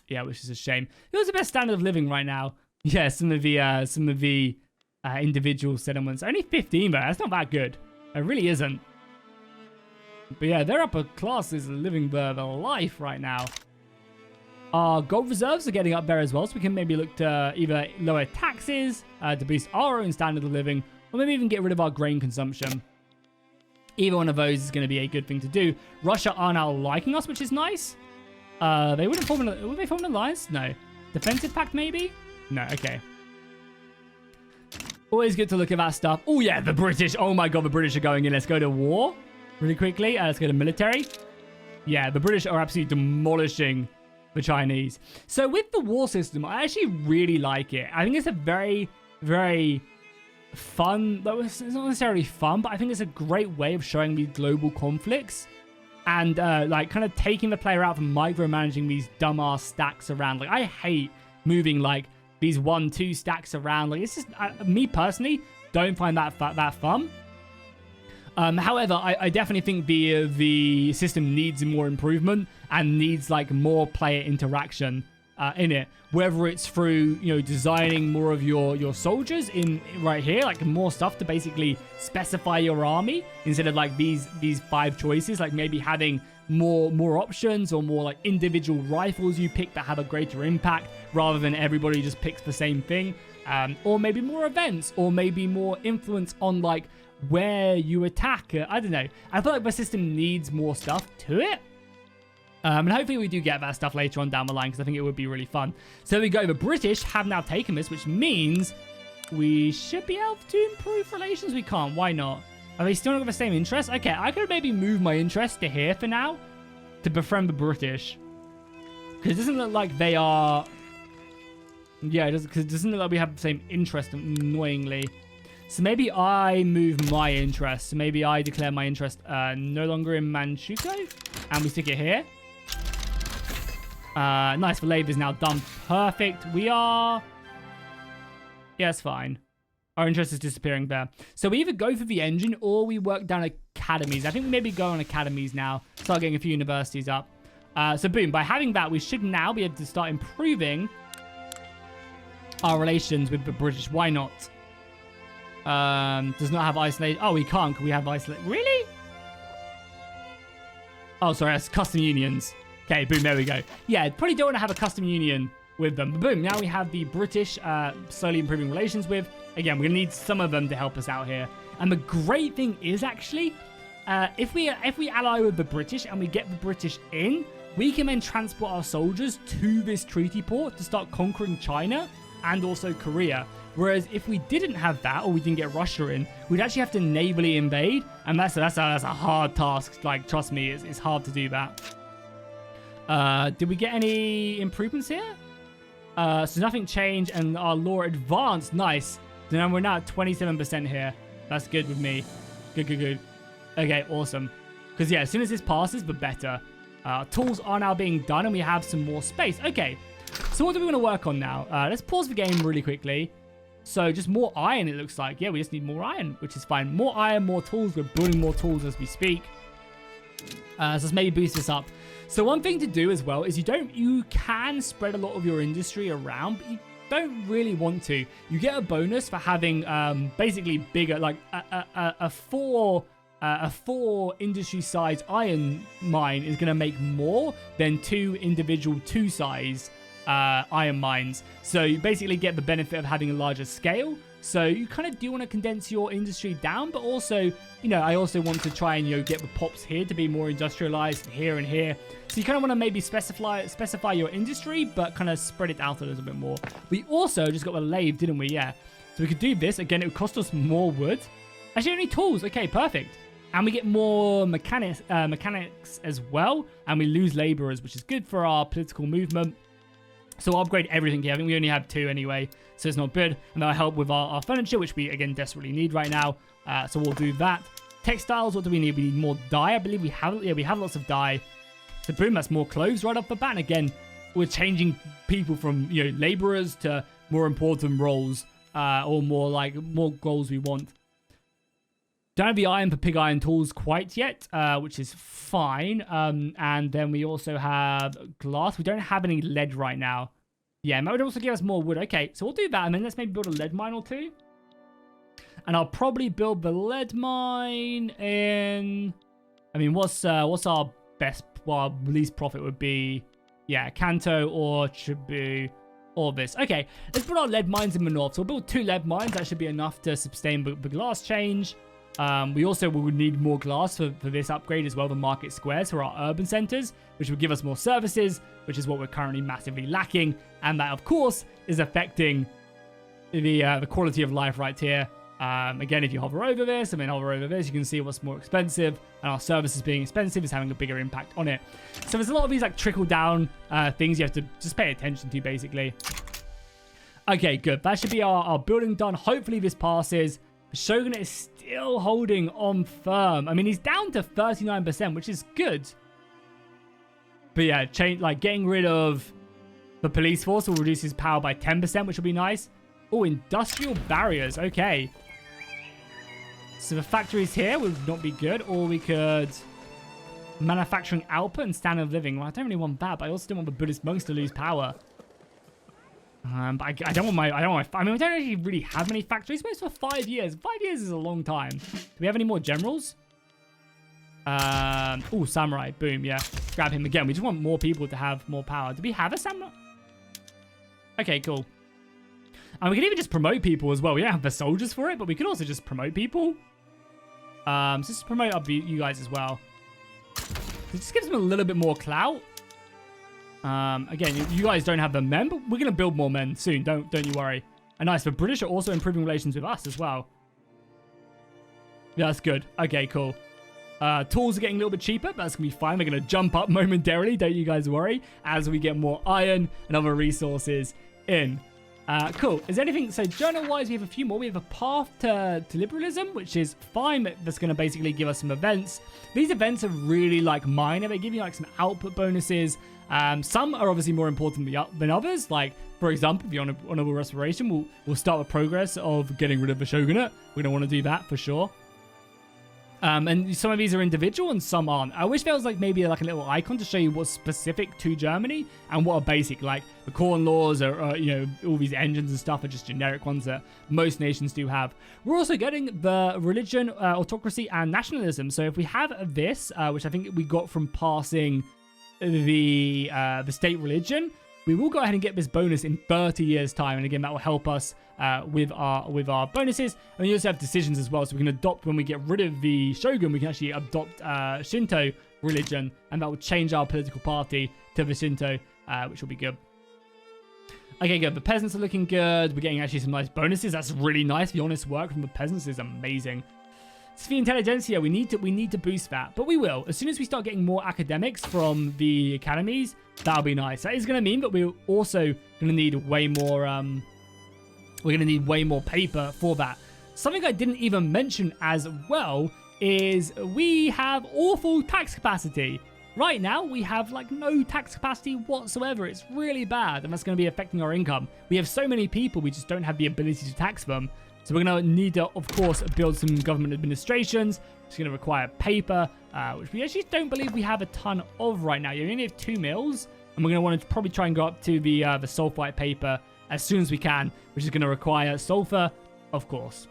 Speaker 1: Yeah, which is a shame. Who's the best standard of living right now? Yeah, some of the individual settlements. Only 15, though. That's not that good. It really isn't. But yeah, their upper class is living the life right now. Our gold reserves are getting up there as well, so we can maybe look to either lower taxes to boost our own standard of living, or maybe even get rid of our grain consumption. Either one of those is going to be a good thing to do. Russia are now liking us, which is nice. They wouldn't form an... Would they form an alliance? No. Defensive pact, maybe? No, okay. Always good to look at that stuff. Oh, yeah, the British. Oh, my God, the British are going in. Let's go to war really quickly. Let's go to military. Yeah, the British are absolutely demolishing the Chinese. So with the war system, I actually really like it. I think it's a very, very fun... It's not necessarily fun, but I think it's a great way of showing these global conflicts. And, like, kind of taking the player out from micromanaging these dumbass stacks around. Like, I hate moving, like, these 1-2 stacks around. Like, it's just... me, personally, don't find that fun. However, I definitely think the system needs more improvement and needs, like, more player interaction in it. Whether it's through, you know, designing more of your soldiers in right here, like more stuff to basically specify your army instead of like these 5 choices, like maybe having more options, or more like individual rifles you pick that have a greater impact rather than everybody just picks the same thing. Or maybe more events, or maybe more influence on like where you attack. I don't know. I feel like the system needs more stuff to it. And hopefully we do get that stuff later on down the line, because I think it would be really fun. So we go, the British have now taken this, which means we should be able to improve relations. We can't. Why not? Are they still not got the same interest? Okay, I could maybe move my interest to here for now to befriend the British. Because it doesn't look like they are... Yeah, because it doesn't look like we have the same interest, annoyingly. So maybe I move my interest. So maybe I declare my interest no longer in Manchukuo. And we stick it here. Nice, the labor is now done. Perfect. We are... Yeah, it's fine. Our interest is disappearing there. So we either go for the engine or we work down academies. I think we maybe go on academies now. Start getting a few universities up. So boom, by having that, we should now be able to start improving our relations with the British. Why not? Does not have isolate. Oh, we can't. Can we have isolate? Really? Oh, sorry. That's custom unions. Okay, boom. There we go. Yeah, probably don't want to have a custom union with them. But boom. Now we have the British slowly improving relations with. Again, we're going to need some of them to help us out here. And the great thing is actually, if we ally with the British and we get the British in, we can then transport our soldiers to this treaty port to start conquering China and also Korea. Whereas if we didn't have that, or we didn't get Russia in, we'd actually have to navally invade. And that's a hard task. Like, trust me, it's hard to do that. Did we get any improvements here? So nothing changed, and our law advanced. Nice. So now we're now at 27% here. That's good with me. Good. Okay, awesome. Because, yeah, as soon as this passes, the better. Tools are now being done, and we have some more space. Okay, so what do we want to work on now? Let's pause the game really quickly. So just more iron, it looks like. Yeah, we just need more iron, which is fine. More iron, more tools. We're building more tools as we speak. So let's maybe boost this up. So one thing to do as well is you can spread a lot of your industry around, but you don't really want to. You get a bonus for having basically bigger, like a four industry size iron mine is going to make more than two individual size iron mines. So you basically get the benefit of having a larger scale. So you kind of do want to condense your industry down, but also, I also want to try and, get the pops here to be more industrialized here and here. So you kind of want to maybe specify your industry, but kind of spread it out a little bit more. We also just got the lathe, didn't we? Yeah. So we could do this. Again, it would cost us more wood. Actually, only tools. Okay, perfect. And we get more mechanics as well. And we lose laborers, which is good for our political movement. So we'll upgrade everything here. I think we only have 2 anyway, so it's not good. And that'll help with our furniture, which we, again, desperately need right now. So we'll do that. Textiles, what do we need? We need more dye. I believe we have lots of dye. So boom, that's more clothes right off the bat. And again, we're changing people from, laborers to more important roles, or more goals we want. Don't have the iron for pig iron tools quite yet, which is fine. And then we also have glass. We don't have any lead right now. Yeah, that would also give us more wood. Okay, so we'll do that. And then let's maybe build a lead mine or 2. And I'll probably build the lead mine in... I mean, what's our best... Well, least profit would be... Yeah, Kanto or Cebu or this. Okay, let's put our lead mines in the north. So we'll build 2 lead mines. That should be enough to sustain the glass change. We also would need more glass for this upgrade as well, the market squares for our urban centers, which would give us more services, which is what we're currently massively lacking. And that, of course, is affecting the quality of life right here. Again, if you hover over this and then hover over this, you can see what's more expensive, and our services being expensive is having a bigger impact on it. So there's a lot of these like trickle down things you have to just pay attention to, basically. Okay, good. That should be our building done. Hopefully this passes. Shogunate is still holding on firm. I mean, he's down to 39%, which is good. But yeah, getting rid of the police force will reduce his power by 10%, which will be nice. Oh, industrial barriers. Okay. So the factories here would not be good. Or we could manufacturing output and standard of living. Well, I don't really want that, but I also don't want the Buddhist monks to lose power. But I don't want I mean, we don't actually really have many factories, but it's for 5 years. 5 years is a long time. Do we have any more generals? Oh, samurai. Boom, yeah. Grab him again. We just want more people to have more power. Do we have a samurai? Okay, cool. And we can even just promote people as well. We don't have the soldiers for it, but we could also just promote people. So just promote up you guys as well. It just gives them a little bit more clout. Again, you guys don't have the men, but we're going to build more men soon. Don't you worry. And nice. The British are also improving relations with us as well. Yeah, that's good. Okay, cool. Tools are getting a little bit cheaper, but that's going to be fine. We're going to jump up momentarily. Don't you guys worry. As we get more iron and other resources in. Cool. Is there anything? So journal-wise, we have a few more. We have a path to liberalism, which is fine. That's going to basically give us some events. These events are really like minor. They give you like some output bonuses. Some are obviously more important than others. Like, for example, the honorable restoration, we'll start the progress of getting rid of the shogunate. We're going to want to do that for sure. And some of these are individual and some aren't. I wish there was like maybe like a little icon to show you what's specific to Germany and what are basic. Like the corn laws are, you know, all these engines and stuff are just generic ones that most nations do have. We're also getting the religion, autocracy, and nationalism. So if we have this, which I think we got from passing the state religion, we will go ahead and get this bonus in 30 years time, and again that will help us with our bonuses. And we also have decisions as well, so we can adopt, when we get rid of the shogun, we can actually adopt Shinto religion, and that will change our political party to the Shinto, which will be good. Okay, good. The peasants are looking good. We're getting actually some nice bonuses. That's really nice. The honest work from the peasants is amazing. So the intelligentsia, we need to boost that, but we will. As soon as we start getting more academics from the academies, that'll be nice. That is going to mean that we're also going to need way more. We're going to need way more paper for that. Something I didn't even mention as well is we have awful tax capacity. Right now, we have like no tax capacity whatsoever. It's really bad, and that's going to be affecting our income. We have so many people, we just don't have the ability to tax them. So we're going to need to, of course, build some government administrations. It's going to require paper, which we actually don't believe we have a ton of right now. You only have 2 mills, and we're going to want to probably try and go up to the sulfite paper as soon as we can, which is going to require sulfur, of course.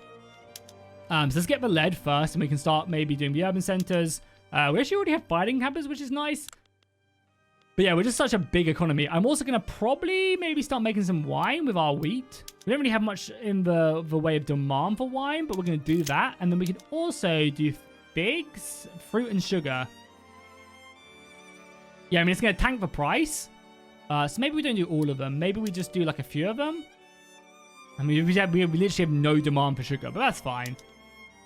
Speaker 1: So let's get the lead first, and we can start maybe doing the urban centers. We actually already have fighting campers, which is nice. But yeah, we're just such a big economy. I'm also going to probably maybe start making some wine with our wheat. We don't really have much in the way of demand for wine, but we're going to do that. And then we can also do figs, fruit, and sugar. Yeah, I mean, it's going to tank the price. So maybe we don't do all of them. Maybe we just do like a few of them. I mean, we literally have no demand for sugar, but that's fine.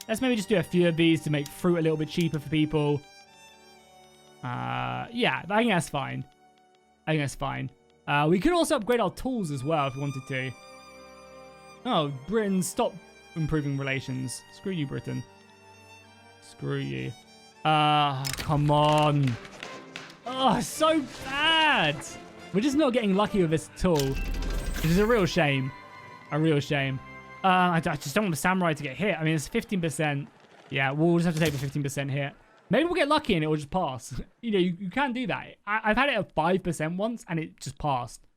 Speaker 1: Let's maybe just do a few of these to make fruit a little bit cheaper for people. Yeah, I think that's fine. We could also upgrade our tools as well if we wanted to. Oh, Britain, stop improving relations. Screw you, Britain. Screw you. Come on. Oh, so bad. We're just not getting lucky with this tool, which is a real shame. I just don't want the samurai to get hit. I mean, it's 15%. Yeah, we'll just have to take the 15% hit. Maybe we'll get lucky and it will just pass. You know, you can do that. I've had it at 5% once and it just passed.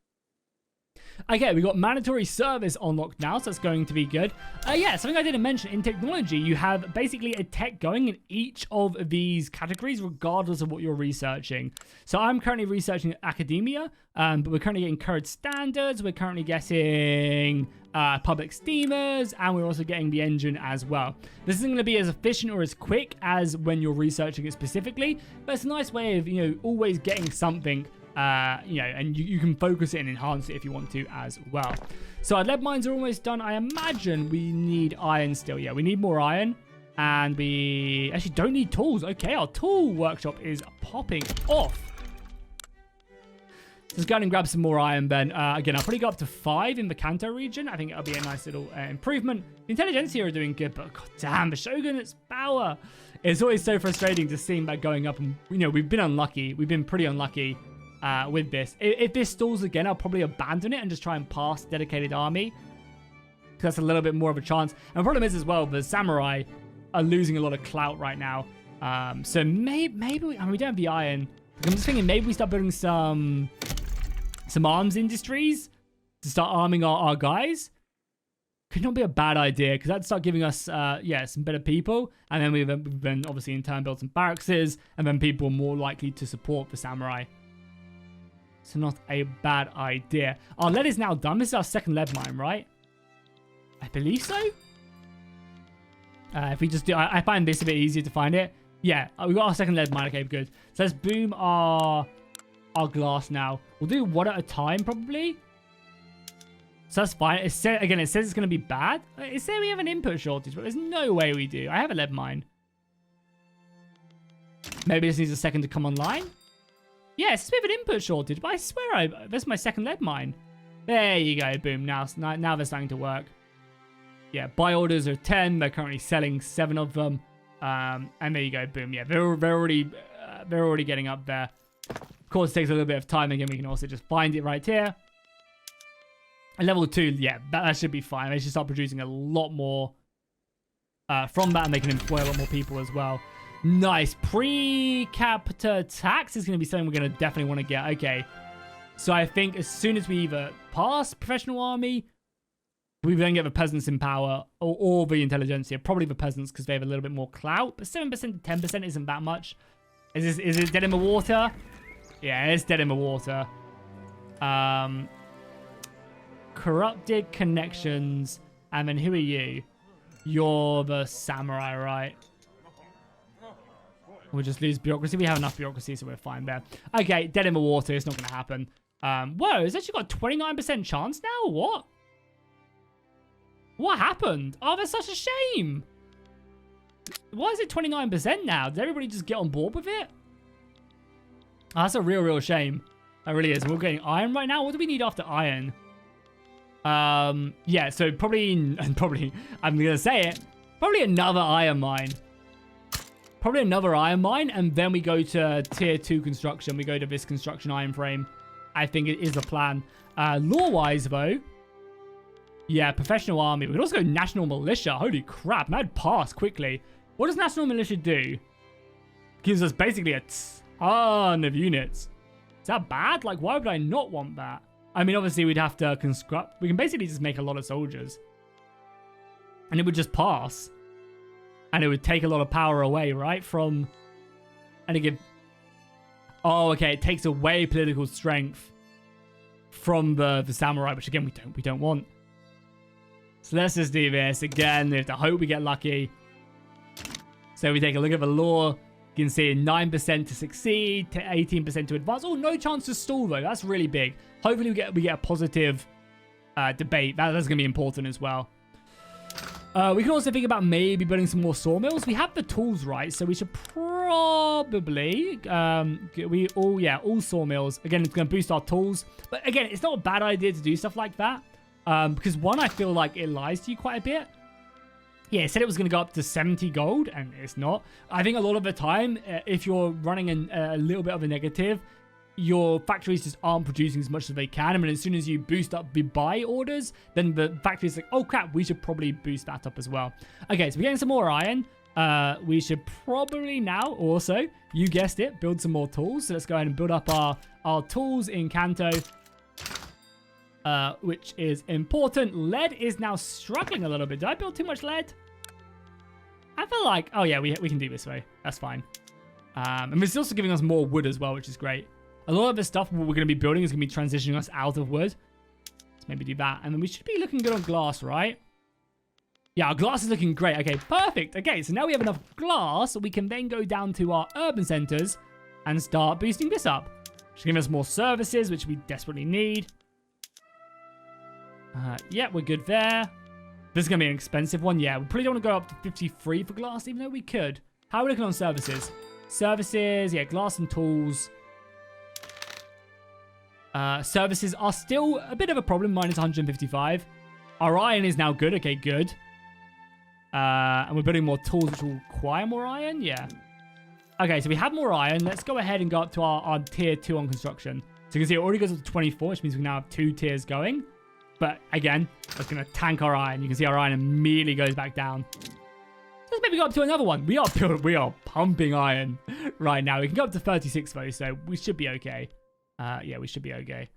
Speaker 1: Okay, we got mandatory service unlocked now, so that's going to be good. Yeah, something I didn't mention, in technology, you have basically a tech going in each of these categories, regardless of what you're researching. So I'm currently researching academia, but we're currently getting current standards, we're currently getting public steamers, and we're also getting the engine as well. This isn't going to be as efficient or as quick as when you're researching it specifically, but it's a nice way of, you know, always getting something. You know, and you can focus it and enhance it if you want to as well. So our lead mines are almost done. I imagine we need iron still. Yeah, we need more iron. And we actually don't need tools. Okay, our tool workshop is popping off. Let's go ahead and grab some more iron then. Again, I'll probably go up to 5 in the Kanto region. I think it'll be a nice little improvement. The intelligentsia are doing good, but god damn, the shogunate's power. It's always so frustrating to see that going up. And, you know, we've been unlucky. We've been pretty unlucky. With this. If this stalls again, I'll probably abandon it and just try and pass dedicated army. Because that's a little bit more of a chance. And the problem is as well, the samurai are losing a lot of clout right now. So maybe we don't have the iron. I'm just thinking maybe we start building some arms industries to start arming our guys. Could not be a bad idea, because that'd start giving us, yeah, some better people. And then we've then obviously in turn build some barracks, and then people are more likely to support the samurai. So not a bad idea. Our lead is now done. This is our second lead mine, right? I believe so. If we just do, I find this a bit easier to find it. Yeah, we got our second lead mine. Okay, good. So let's boom our glass now. We'll do one at a time, probably. So that's fine. Again, it says it's going to be bad. It says we have an input shortage, but there's no way we do. I have a lead mine. Maybe this needs a second to come online. Yes, we have an input shortage, but I swear that's my second lead mine. There you go. Boom. Now they're starting to work. Yeah, buy orders are 10. They're currently selling 7 of them. And there you go. Boom. Yeah, they're already getting up there. Of course, it takes a little bit of time. Again, we can also just find it right here. And level 2, yeah, that should be fine. They should start producing a lot more from that, and they can employ a lot more people as well. Nice. Pre-capita tax is going to be something we're going to definitely want to get. Okay. So I think as soon as we either pass professional army, we then get the peasants in power, or the intelligentsia. Probably the peasants, because they have a little bit more clout. But 7% to 10% isn't that much. Is it dead in the water? Yeah, it's dead in the water. Corrupted connections. And then who are you? You're the samurai, right? We'll just lose bureaucracy. We have enough bureaucracy, so we're fine there. Okay, dead in the water. It's not going to happen. Whoa, it's actually got a 29% chance now? What? What happened? Oh, that's such a shame. Why is it 29% now? Did everybody just get on board with it? Oh, that's a real shame. That really is. We're getting iron right now. What do we need after iron? Yeah, so probably, I'm going to say it, probably another iron mine. Probably another iron mine, and then we go to tier 2 construction. We go to this construction iron frame. I think it is the plan. Law-wise, though, yeah, professional army. We can also go national militia. Holy crap, that'd pass quickly. What does national militia do? Gives us basically a ton of units. Is that bad? Like, why would I not want that? I mean, obviously, we'd have to construct. We can basically just make a lot of soldiers. And it would just pass. And it would take a lot of power away, right? From... And it give... Oh, okay. It takes away political strength from the samurai, which, again, we don't want. So let's just do this. Again, we have to hope we get lucky. So we take a look at the law. You can see 9% to succeed, to 18% to advance. Oh, no chance to stall, though. That's really big. Hopefully, we get a positive debate. That's going to be important as well. We can also think about maybe building some more sawmills. We have the tools, right? So we should probably... all sawmills. Again, it's going to boost our tools. But again, it's not a bad idea to do stuff like that. Because one, I feel like it lies to you quite a bit. Yeah, it said it was going to go up to 70 gold, and it's not. I think a lot of the time, if you're running a little bit of a negative, your factories just aren't producing as much as they can. I mean, as soon as you boost up the buy orders, then the factory's like, oh crap, we should probably boost that up as well. Okay, so we're getting some more iron. We should probably now also, you guessed it, build some more tools. So let's go ahead and build up our tools in Kanto. Which is important. Lead is now struggling a little bit. Did I build too much lead? I feel like... Oh, yeah, we can do this way. That's fine. And it's also giving us more wood as well, which is great. A lot of the stuff we're going to be building is going to be transitioning us out of wood. Let's maybe do that. And then we should be looking good on glass, right? Yeah, our glass is looking great. Okay, perfect. Okay, so now we have enough glass. So we can then go down to our urban centers and start boosting this up. Should give us more services, which we desperately need. Yeah, we're good there. This is going to be an expensive one. Yeah, we probably don't want to go up to 53 for glass, even though we could. How are we looking on services? Services, yeah, glass and tools. Services are still a bit of a problem, minus 155. Our iron is now good. Okay, good. And we're building more tools, which will require more iron. Yeah. Okay, so we have more iron. Let's go ahead and go up to our tier 2 on construction. So you can see it already goes up to 24, which means we now have 2 tiers going. But again, that's going to tank our iron. You can see our iron immediately goes back down. Let's maybe go up to another one. We are pumping iron right now. We can go up to 36 though, so we should be okay. Yeah, we should be okay.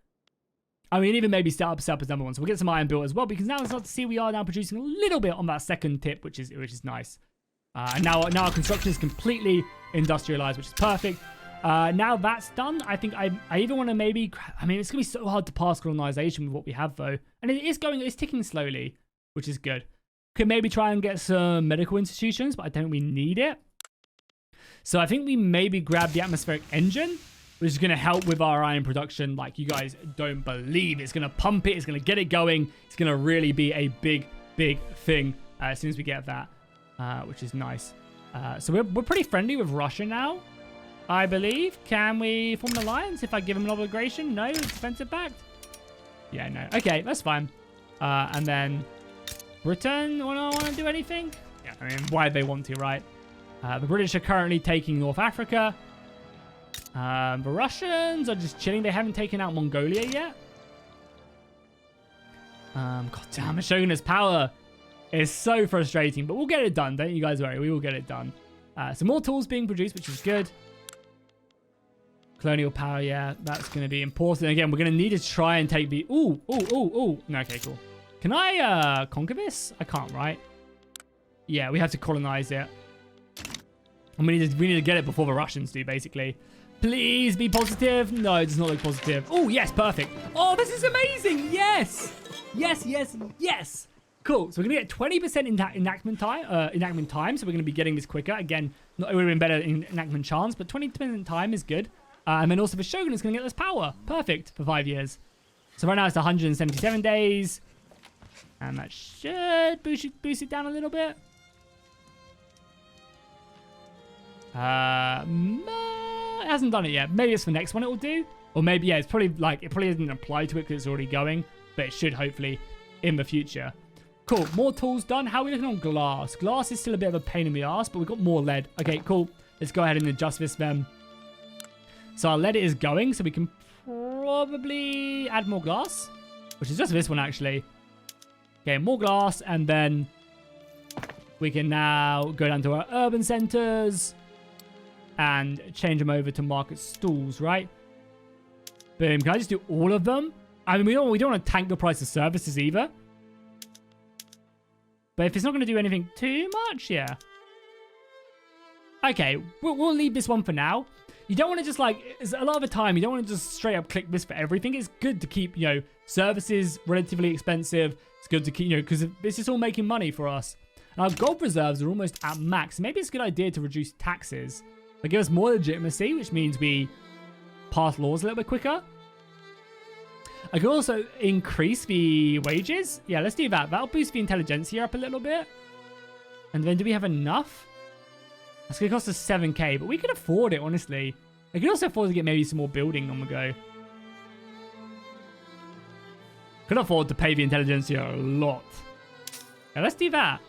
Speaker 1: I mean, even maybe set up as number one. So we'll get some iron built as well, because now let's start to see we are now producing a little bit on that second tip, which is nice. And now our construction is completely industrialized, which is perfect. Now that's done, I think I even want to maybe... I mean, it's going to be so hard to pass colonization with what we have, though. And it's ticking slowly, which is good. Could maybe try and get some medical institutions, but I don't think we need it. So I think we maybe grab the atmospheric engine, which is going to help with our iron production like you guys don't believe. It's going to pump it. It's going to get it going. It's going to really be a big, big thing as soon as we get that, which is nice. So we're pretty friendly with Russia now, I believe. Can we form an alliance if I give them an obligation? No, it's defensive backed. Yeah, no. Okay, that's fine. And then Britain, want to do anything? Yeah, I mean, why they want to, right? The British are currently taking North Africa. The Russians are just chilling. They haven't taken out Mongolia yet. God damn, the shogunate's power is so frustrating, but we'll get it done. Don't you guys worry. We will get it done. Some more tools being produced, which is good. Colonial power, yeah, that's going to be important. Again, we're going to need to try and take the... Ooh. No, okay, cool. Can I conquer this? I can't, right? Yeah, we have to colonize it. And we need to get it before the Russians do, basically. Please be positive. No, it does not look positive. Oh, yes, perfect. Oh, this is amazing. Yes. Yes. Cool. So we're going to get 20% enactment time. So we're going to be getting this quicker. Again, it would have been better in enactment chance, but 20% time is good. And then also the shogun is going to get this power. Perfect for 5 years. So right now it's 177 days. And that should boost it down a little bit. It hasn't done it yet. Maybe it's the next one it will do. Or maybe, yeah, it's probably like, it probably doesn't apply to it because it's already going. But it should hopefully in the future. Cool. More tools done. How are we looking on glass? Glass is still a bit of a pain in the ass, but we've got more lead. Okay, cool. Let's go ahead and adjust this then. So our lead is going, so we can probably add more glass, which is just this one actually. Okay, more glass, and then we can now go down to our urban centers and change them over to market stalls, right? Boom. Can I just do all of them? I mean, we don't want to tank the price of services either. But if it's not going to do anything too much, yeah. Okay, we'll leave this one for now. You don't want to just like, a lot of the time, you don't want to just straight up click this for everything. It's good to keep, you know, services relatively expensive. It's good to keep, you know, because it's just all making money for us. And our gold reserves are almost at max. Maybe it's a good idea to reduce taxes. They give us more legitimacy, which means we pass laws a little bit quicker. I can also increase the wages. Yeah, let's do that. That'll boost the intelligentsia up a little bit. And then do we have enough? That's going to cost us 7k, but we could afford it, honestly. I could also afford to get maybe some more building on the go. Could afford to pay the intelligentsia a lot. Yeah, let's do that.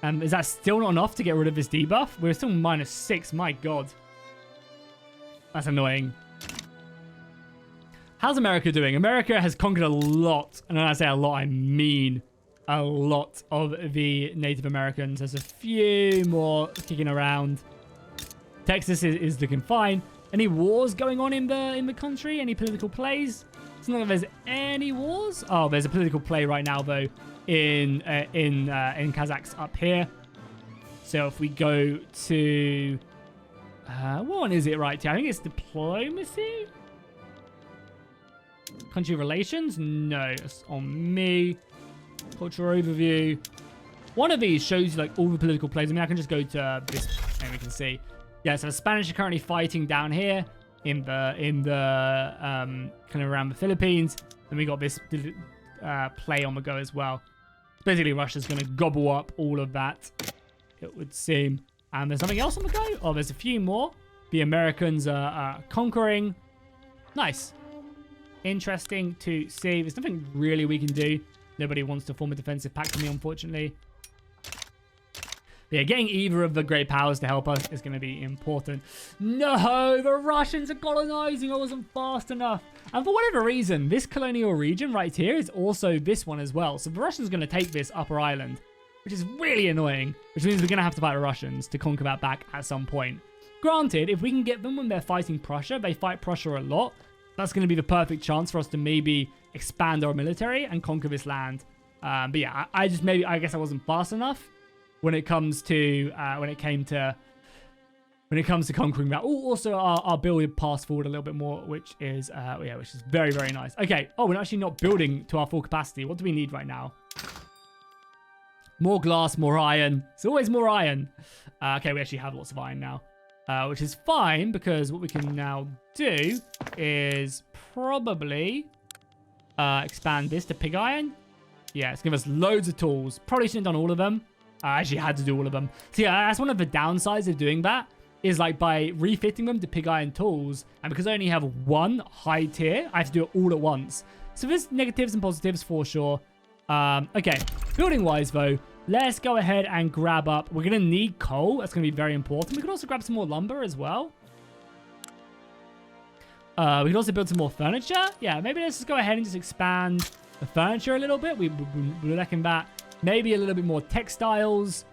Speaker 1: Is that still not enough to get rid of this debuff? We're still -6, my god. That's annoying. How's America doing? America has conquered a lot. And when I say a lot, I mean a lot of the Native Americans. There's a few more kicking around. Texas is looking fine. Any wars going on in the country? Any political plays? It's not like there's any wars. Oh, there's a political play right now though in Kazakhs up here. So if we go to what one is it right here? I think it's diplomacy. Country relations? No, it's on me. Cultural overview. One of these shows you like all the political plays. I mean, I can just go to this and we can see. Yeah, so the Spanish are currently fighting down here in the kind of around the Philippines. And we got this play on the go as well. Basically, Russia's going to gobble up all of that, it would seem. And there's something else on the go. Oh, there's a few more. The Americans are conquering. Nice. Interesting to see. There's nothing really we can do. Nobody wants to form a defensive pact with me, unfortunately. But yeah, getting either of the great powers to help us is going to be important. No, the Russians are colonizing. I wasn't fast enough. And for whatever reason, this colonial region right here is also this one as well. So the Russians are going to take this upper island, which is really annoying, which means we're going to have to fight the Russians to conquer that back at some point. Granted, if we can get them when they're fighting Prussia, they fight Prussia a lot. that's going to be the perfect chance for us to maybe expand our military and conquer this land. But yeah, I guess I wasn't fast enough when it comes to conquering that. Oh, also our build passed forward a little bit more, which is very, very nice. Okay. Oh, we're actually not building to our full capacity. What do we need right now? More glass, more iron. It's always more iron. Okay, we actually have lots of iron now, which is fine because what we can now do is probably expand this to pig iron. Yeah, it's giving us loads of tools. Probably shouldn't have done all of them. I actually had to do all of them. So yeah, that's one of the downsides of doing that, is like by refitting them to pig iron tools, and because I only have one high tier, I have to do it all at once. So there's negatives and positives for sure. Okay, building wise though, let's go ahead and grab up. We're going to need coal. That's going to be very important. We can also grab some more lumber as well. We can also build some more furniture. Yeah, maybe let's just go ahead and just expand the furniture a little bit. We're lacking that. Maybe a little bit more textiles.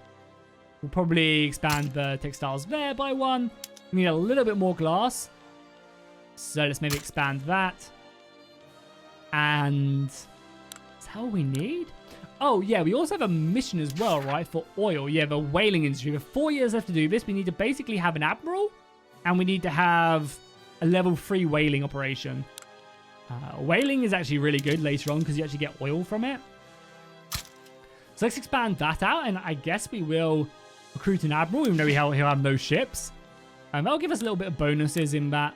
Speaker 1: We'll probably expand the textiles there by one. We need a little bit more glass. So let's maybe expand that. And is that all we need? Oh, yeah, we also have a mission as well, right, for oil. Yeah, the whaling industry. We have 4 years left to do this. We need to basically have an admiral, and we need to have a level 3 whaling operation. Whaling is actually really good later on because you actually get oil from it. So let's expand that out, and I guess we will recruit an admiral, even though he'll have no ships. That'll give us a little bit of bonuses in that,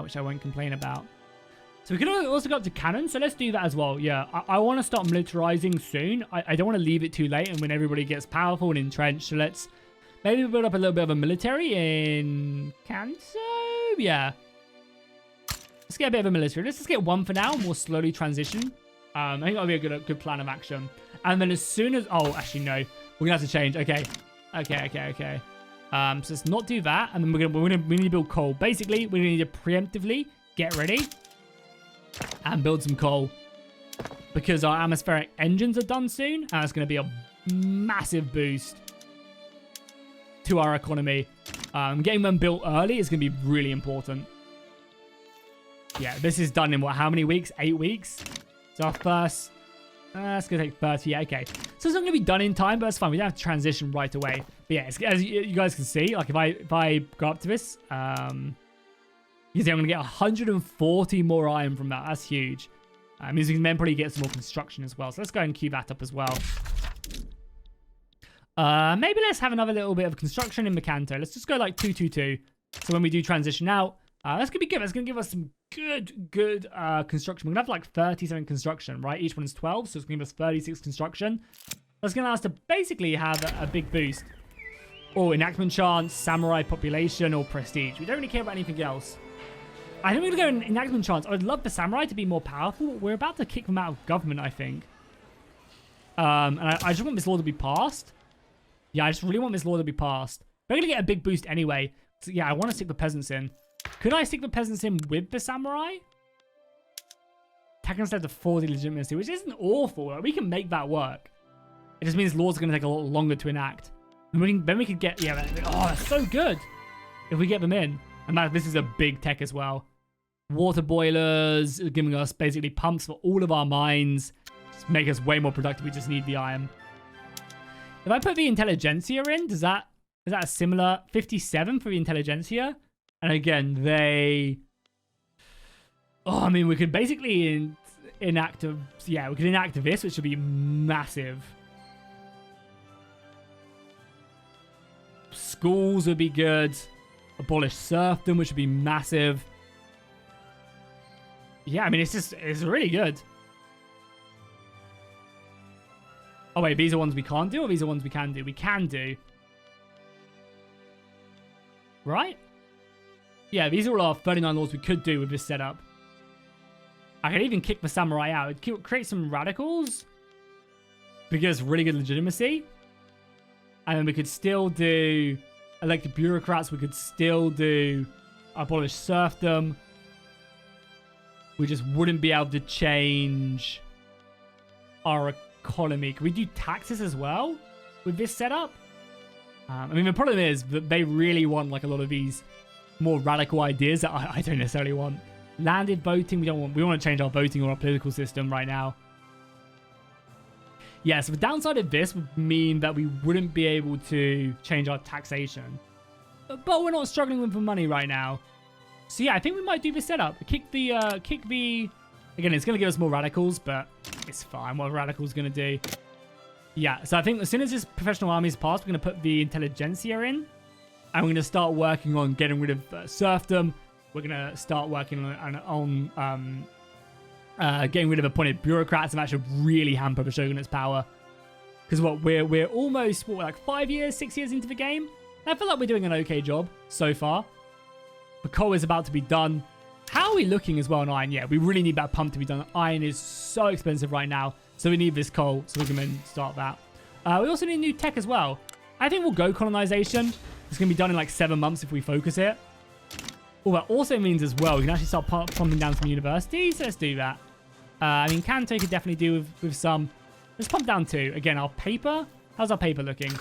Speaker 1: which I won't complain about. So we can also go up to cannon, so let's do that as well. Yeah, I want to start militarizing soon. I don't want to leave it too late and when everybody gets powerful and entrenched. So let's maybe build up a little bit of a military in Kanto. Yeah. Let's get a bit of a military. Let's just get one for now, and we'll slowly transition. I think that'll be a good plan of action. And then as soon as... Oh, actually, no. We're going to have to change. Okay. So let's not do that. And then we need to build coal. Basically, we need to preemptively get ready and build some coal, because our atmospheric engines are done soon, and it's going to be a massive boost to our economy. Getting them built early is going to be really important. Yeah, this is done in what? How many weeks? 8 weeks. So our first... it's going to take 30. Yeah, okay. So it's not going to be done in time, but that's fine. We don't have to transition right away. But yeah, as you guys can see, like if I go up to this, you see I'm going to get 140 more iron from that. That's huge. Means we can then probably get some more construction as well. So let's go and queue that up as well. Maybe let's have another little bit of construction in Macanto. Let's just go like 222. So when we do transition out, that's going to be good. That's going to give us some good construction. We're going to have like 37 construction, right? Each one is 12, so it's going to give us 36 construction. That's going to allow us to basically have a big boost. Or enactment chance, samurai population, or prestige. We don't really care about anything else. I think we're going to go in enactment chance. I would love the samurai to be more powerful. We're about to kick them out of government, I think. And I just want this law to be passed. Yeah, I just really want this law to be passed. We're going to get a big boost anyway. So yeah, I want to stick the peasants in. Could I stick the peasants in with the samurai? Tech instead of 40 legitimacy, which isn't awful. Like, we can make that work. It just means laws are going to take a lot longer to enact. And then we could get... Yeah, oh, that's so good. If we get them in. And this is a big tech as well. Water boilers, giving us basically pumps for all of our mines. Just make us way more productive. We just need the iron. If I put the intelligentsia in, is that a similar 57 for the intelligentsia? And again, they... Oh, I mean, we could basically enact we could enact this, which would be massive. Schools would be good. Abolish serfdom, which would be massive. Yeah, I mean, it's really good. Oh, wait, these are ones we can't do, or these are ones we can do? We can do. Right? Yeah, these are all our 39 laws we could do with this setup. I could even kick the samurai out. It could create some radicals. Because really good legitimacy. And then we could still do elected bureaucrats. We could still do abolish serfdom. We just wouldn't be able to change our economy. Can we do taxes as well with this setup? I mean, the problem is that they really want like a lot of these more radical ideas that I don't necessarily want. Landed voting. We want to change our voting or our political system right now. Yeah, so the downside of this would mean that we wouldn't be able to change our taxation. But we're not struggling with the money right now. So yeah, I think we might do this setup. Kick the... Again, it's going to give us more radicals, but it's fine. What radicals going to do? Yeah, so I think as soon as this professional army is passed, we're going to put the intelligentsia in. And we're going to start working on getting rid of serfdom. We're going to start working on getting rid of appointed bureaucrats and that should really hamper the shogunate's power. Because we're almost, like 5 years, 6 years into the game? And I feel like we're doing an okay job so far. The coal is about to be done. How are we looking as well on iron? Yeah, we really need that pump to be done. Iron is so expensive right now. So we need this coal so we can then start that. We also need new tech as well. I think we'll go colonization. It's going to be done in like 7 months if we focus it. Oh, that also means as well, we can actually start pumping down some universities. Let's do that. I mean, Kanto could definitely do with some. Let's pump down 2. Again, our paper. How's our paper looking?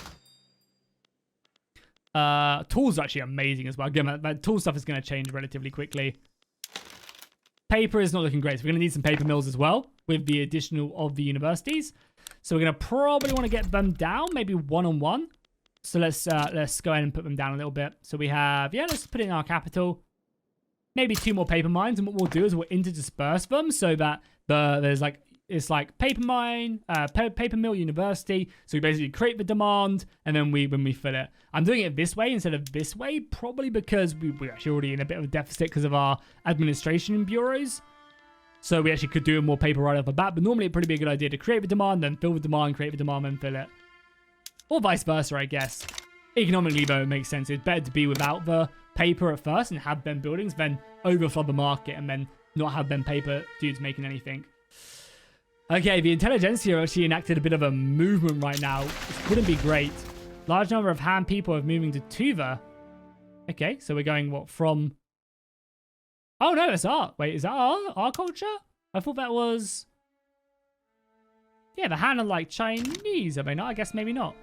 Speaker 1: Tools are actually amazing as well. Again, that tool stuff is going to change relatively quickly. Paper is not looking great. So we're going to need some paper mills as well with the additional of the universities. So we're going to probably want to get them down, maybe 1 on 1. So let's go ahead and put them down a little bit. So we have, yeah, let's put it in our capital. Maybe 2 more paper mines. And what we'll do is we'll interdisperse them so that there's like, it's like paper mine, paper mill, university. So we basically create the demand and then when we fill it. I'm doing it this way instead of this way, probably because we're actually already in a bit of a deficit because of our administration bureaus. So we actually could do more paper right off the bat, but normally it'd probably be a good idea to create the demand, then fill the demand, create the demand, then fill it. Or vice versa, I guess. Economically, though, it makes sense. It's better to be without the paper at first and have them buildings, then overflood the market and then not have them paper dudes making anything. Okay, the intelligentsia actually enacted a bit of a movement right now. This wouldn't be great. Large number of Han people are moving to Tuva. Okay, so we're going, what, from... Oh, no, it's art. Wait, is that our culture? I thought that was... Yeah, the Han are like Chinese, are they not? I guess maybe not.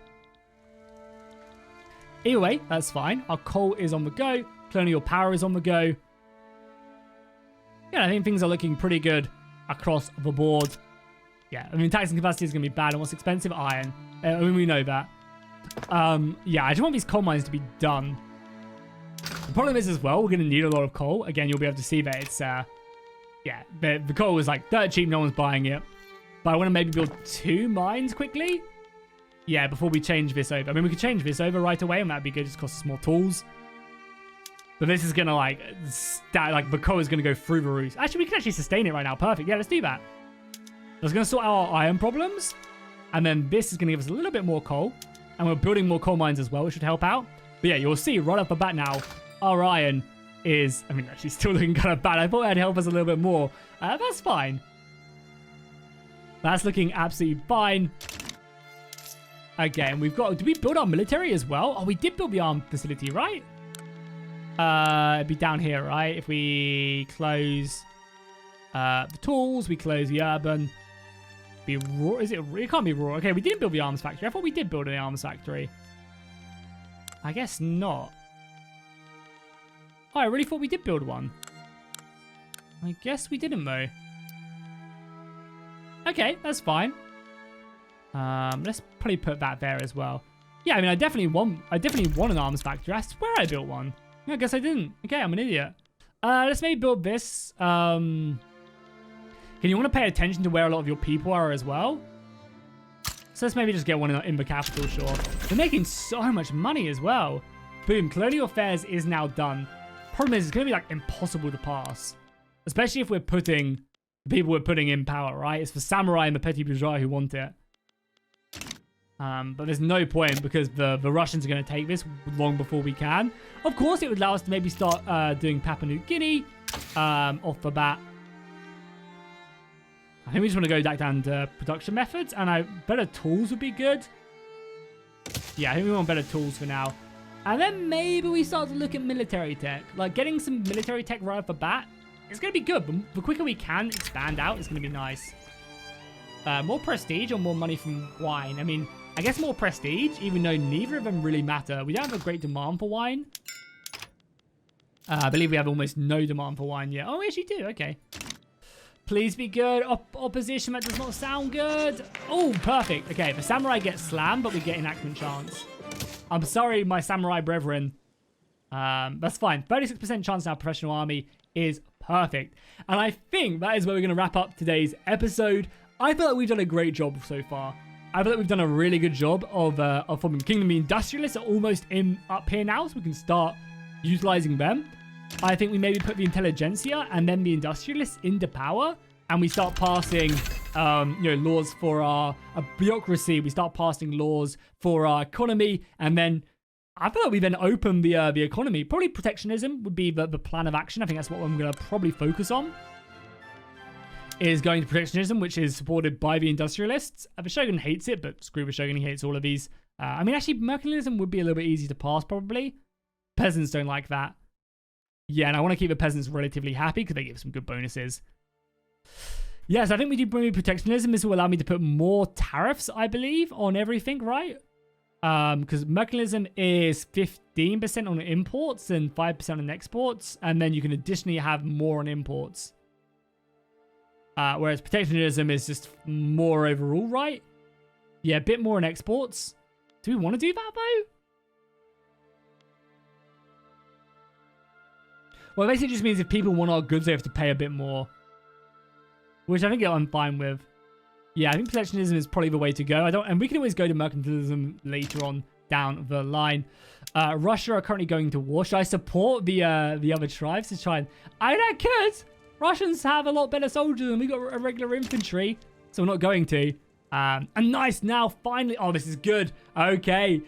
Speaker 1: Either way, that's fine. Our coal is on the go. Colonial power is on the go. Yeah, I think things are looking pretty good across the board. Yeah, I mean, taxing capacity is going to be bad. And what's expensive? Iron. I mean, we know that. Yeah, I just want these coal mines to be done. The problem is as well, we're going to need a lot of coal. Again, you'll be able to see that it's, yeah, the coal is like dirt cheap. No one's buying it. But I want to maybe build 2 mines quickly. Yeah, before we change this over. I mean, we could change this over right away, and that'd be good. It just costs us more tools. But this is going to, like, the coal is going to go through the roof. Actually, we can actually sustain it right now. Perfect. Yeah, let's do that. I was going to sort out our iron problems. And then this is going to give us a little bit more coal. And we're building more coal mines as well, which should help out. But yeah, you'll see right off the bat now, our iron is, I mean, actually still looking kind of bad. I thought that'd help us a little bit more. That's fine. That's looking absolutely fine. Again, we've got... Did we build our military as well? Oh, we did build the armed facility, right? It'd be down here, right? If we close the tools, we close the urban. Be raw. Is it? It can't be raw. Okay, we didn't build the arms factory. I thought we did build an arms factory. I guess not. Oh, I really thought we did build one. I guess we didn't, though. Okay, that's fine. Let's probably put that there as well. Yeah, I mean, I definitely want an arms factory. I swear I built one. I guess I didn't. Okay, I'm an idiot. Let's maybe build this. Can you want to pay attention to where a lot of your people are as well? So let's maybe just get one in the capital, sure. We're making so much money as well. Boom, colonial affairs is now done. Problem is, it's going to be like impossible to pass. Especially if we're putting the people we're putting in power, right? It's the samurai and the petty bourgeois who want it. But there's no point because the Russians are going to take this long before we can. Of course, it would allow us to maybe start doing Papua New Guinea off the bat. I think we just want to go back down to production methods, and better tools would be good. Yeah, I think we want better tools for now. And then maybe we start to look at military tech. Like, getting some military tech right off the bat, it's going to be good. But the quicker we can expand out, it's going to be nice. More prestige or more money from wine? I mean, I guess more prestige, even though neither of them really matter. We don't have a great demand for wine. I believe we have almost no demand for wine yet. Oh, we actually do. Okay. Please be good. Opposition, that does not sound good. Oh, perfect. Okay, the samurai gets slammed, but we get enactment chance. I'm sorry, my samurai brethren. That's fine. 36% chance now professional army is perfect. And I think that is where we're going to wrap up today's episode. I feel like we've done a great job so far. I feel like we've done a really good job of forming Kingdom. The industrialists are almost up here now, so we can start utilizing them. I think we maybe put the intelligentsia and then the industrialists into power, and we start passing, laws for our bureaucracy. We start passing laws for our economy, and then I feel like we then open the economy. Probably protectionism would be the plan of action. I think that's what I'm going to probably focus on. Is going to protectionism, which is supported by the industrialists. The Shogun hates it, but screw the Shogun, he hates all of these. I mean, actually, mercantilism would be a little bit easy to pass, probably. Peasants don't like that. Yeah, and I want to keep the peasants relatively happy because they give some good bonuses. Yes, I think we do bring protectionism. This will allow me to put more tariffs, I believe, on everything, right? Because mercantilism is 15% on imports and 5% on exports, and then you can additionally have more on imports. Whereas protectionism is just more overall, right? Yeah, a bit more on exports. Do we want to do that, though? Well, it basically just means if people want our goods, they have to pay a bit more. Which I think I'm fine with. Yeah, I think protectionism is probably the way to go. And we can always go to mercantilism later on down the line. Russia are currently going to war. Should I support the other tribes to try and... I could! Russians have a lot better soldiers than we got a regular infantry. So we're not going to. And nice, now finally... Oh, this is good. Okay,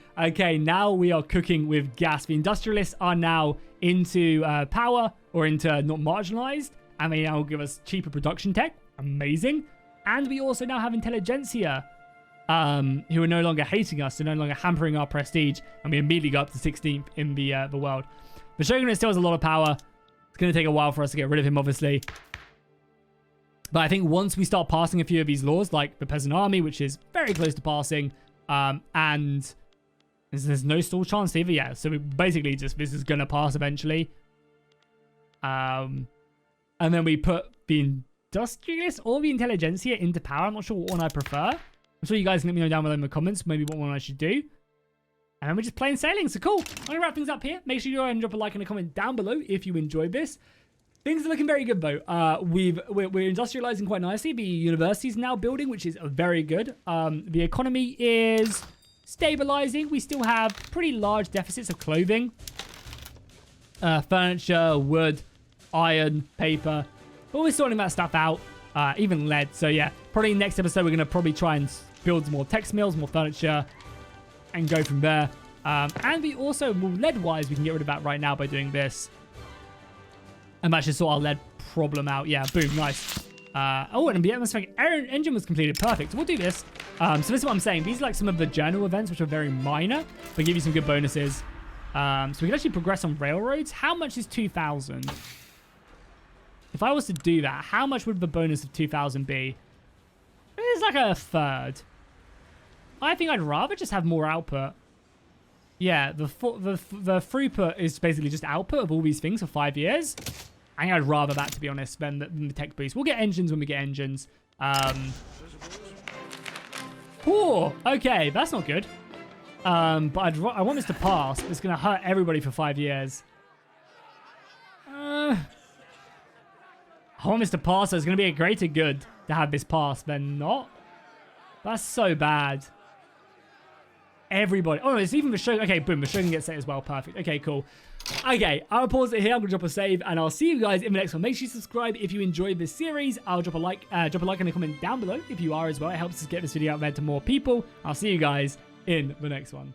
Speaker 1: now we are cooking with gas. The industrialists are now into power or into not marginalized. And they now give us cheaper production tech. Amazing. And we also now have intelligentsia, who are no longer hating us. They're no longer hampering our prestige. And we immediately go up to 16th in the world. The shogunate still has a lot of power. It's going to take a while for us to get rid of him, obviously. But I think once we start passing a few of these laws, like the peasant army, which is very close to passing, and there's no stall chance either, yeah. So we basically just, this is going to pass eventually. And then we put the industrialist or the intelligentsia into power. I'm not sure what one I prefer. I'm sure you guys can let me know down below in the comments maybe what one I should do. And then we're just plain sailing, so cool. I'm going to wrap things up here. Make sure you go ahead and drop a like and a comment down below if you enjoyed this. Things are looking very good, though. We're industrializing quite nicely. The university's now building, which is very good. The economy is stabilizing. We still have pretty large deficits of clothing, furniture, wood, iron, paper. But we're sorting that stuff out, even lead. So yeah, probably next episode, we're going to probably try and build more text mills, more furniture, and go from there. And we also, well, lead-wise, we can get rid of that right now by doing this. And that should sort our lead problem out. Yeah, boom, nice. Oh, and the atmospheric engine was completed. Perfect. So we'll do this. So this is what I'm saying. These are like some of the journal events, which are very minor, but give you some good bonuses. So we can actually progress on railroads. How much is 2,000? If I was to do that, how much would the bonus of 2,000 be? It's like a third. I think I'd rather just have more output. Yeah, the throughput is basically just output of all these things for 5 years. I think I'd rather that, to be honest, than the tech boost. We'll get engines when we get engines. Oh, okay, that's not good. But I want this to pass. It's going to hurt everybody for 5 years. I want this to pass, so it's going to be a greater good to have this pass than not. That's so bad. Everybody. Oh, no, it's even the Shogun. Okay, boom. The Shogun gets set as well. Perfect. Okay, cool. Okay, I'll pause it here. I'm going to drop a save, and I'll see you guys in the next one. Make sure you subscribe if you enjoyed this series. I'll drop a like and a comment down below if you are as well. It helps us get this video out there to more people. I'll see you guys in the next one.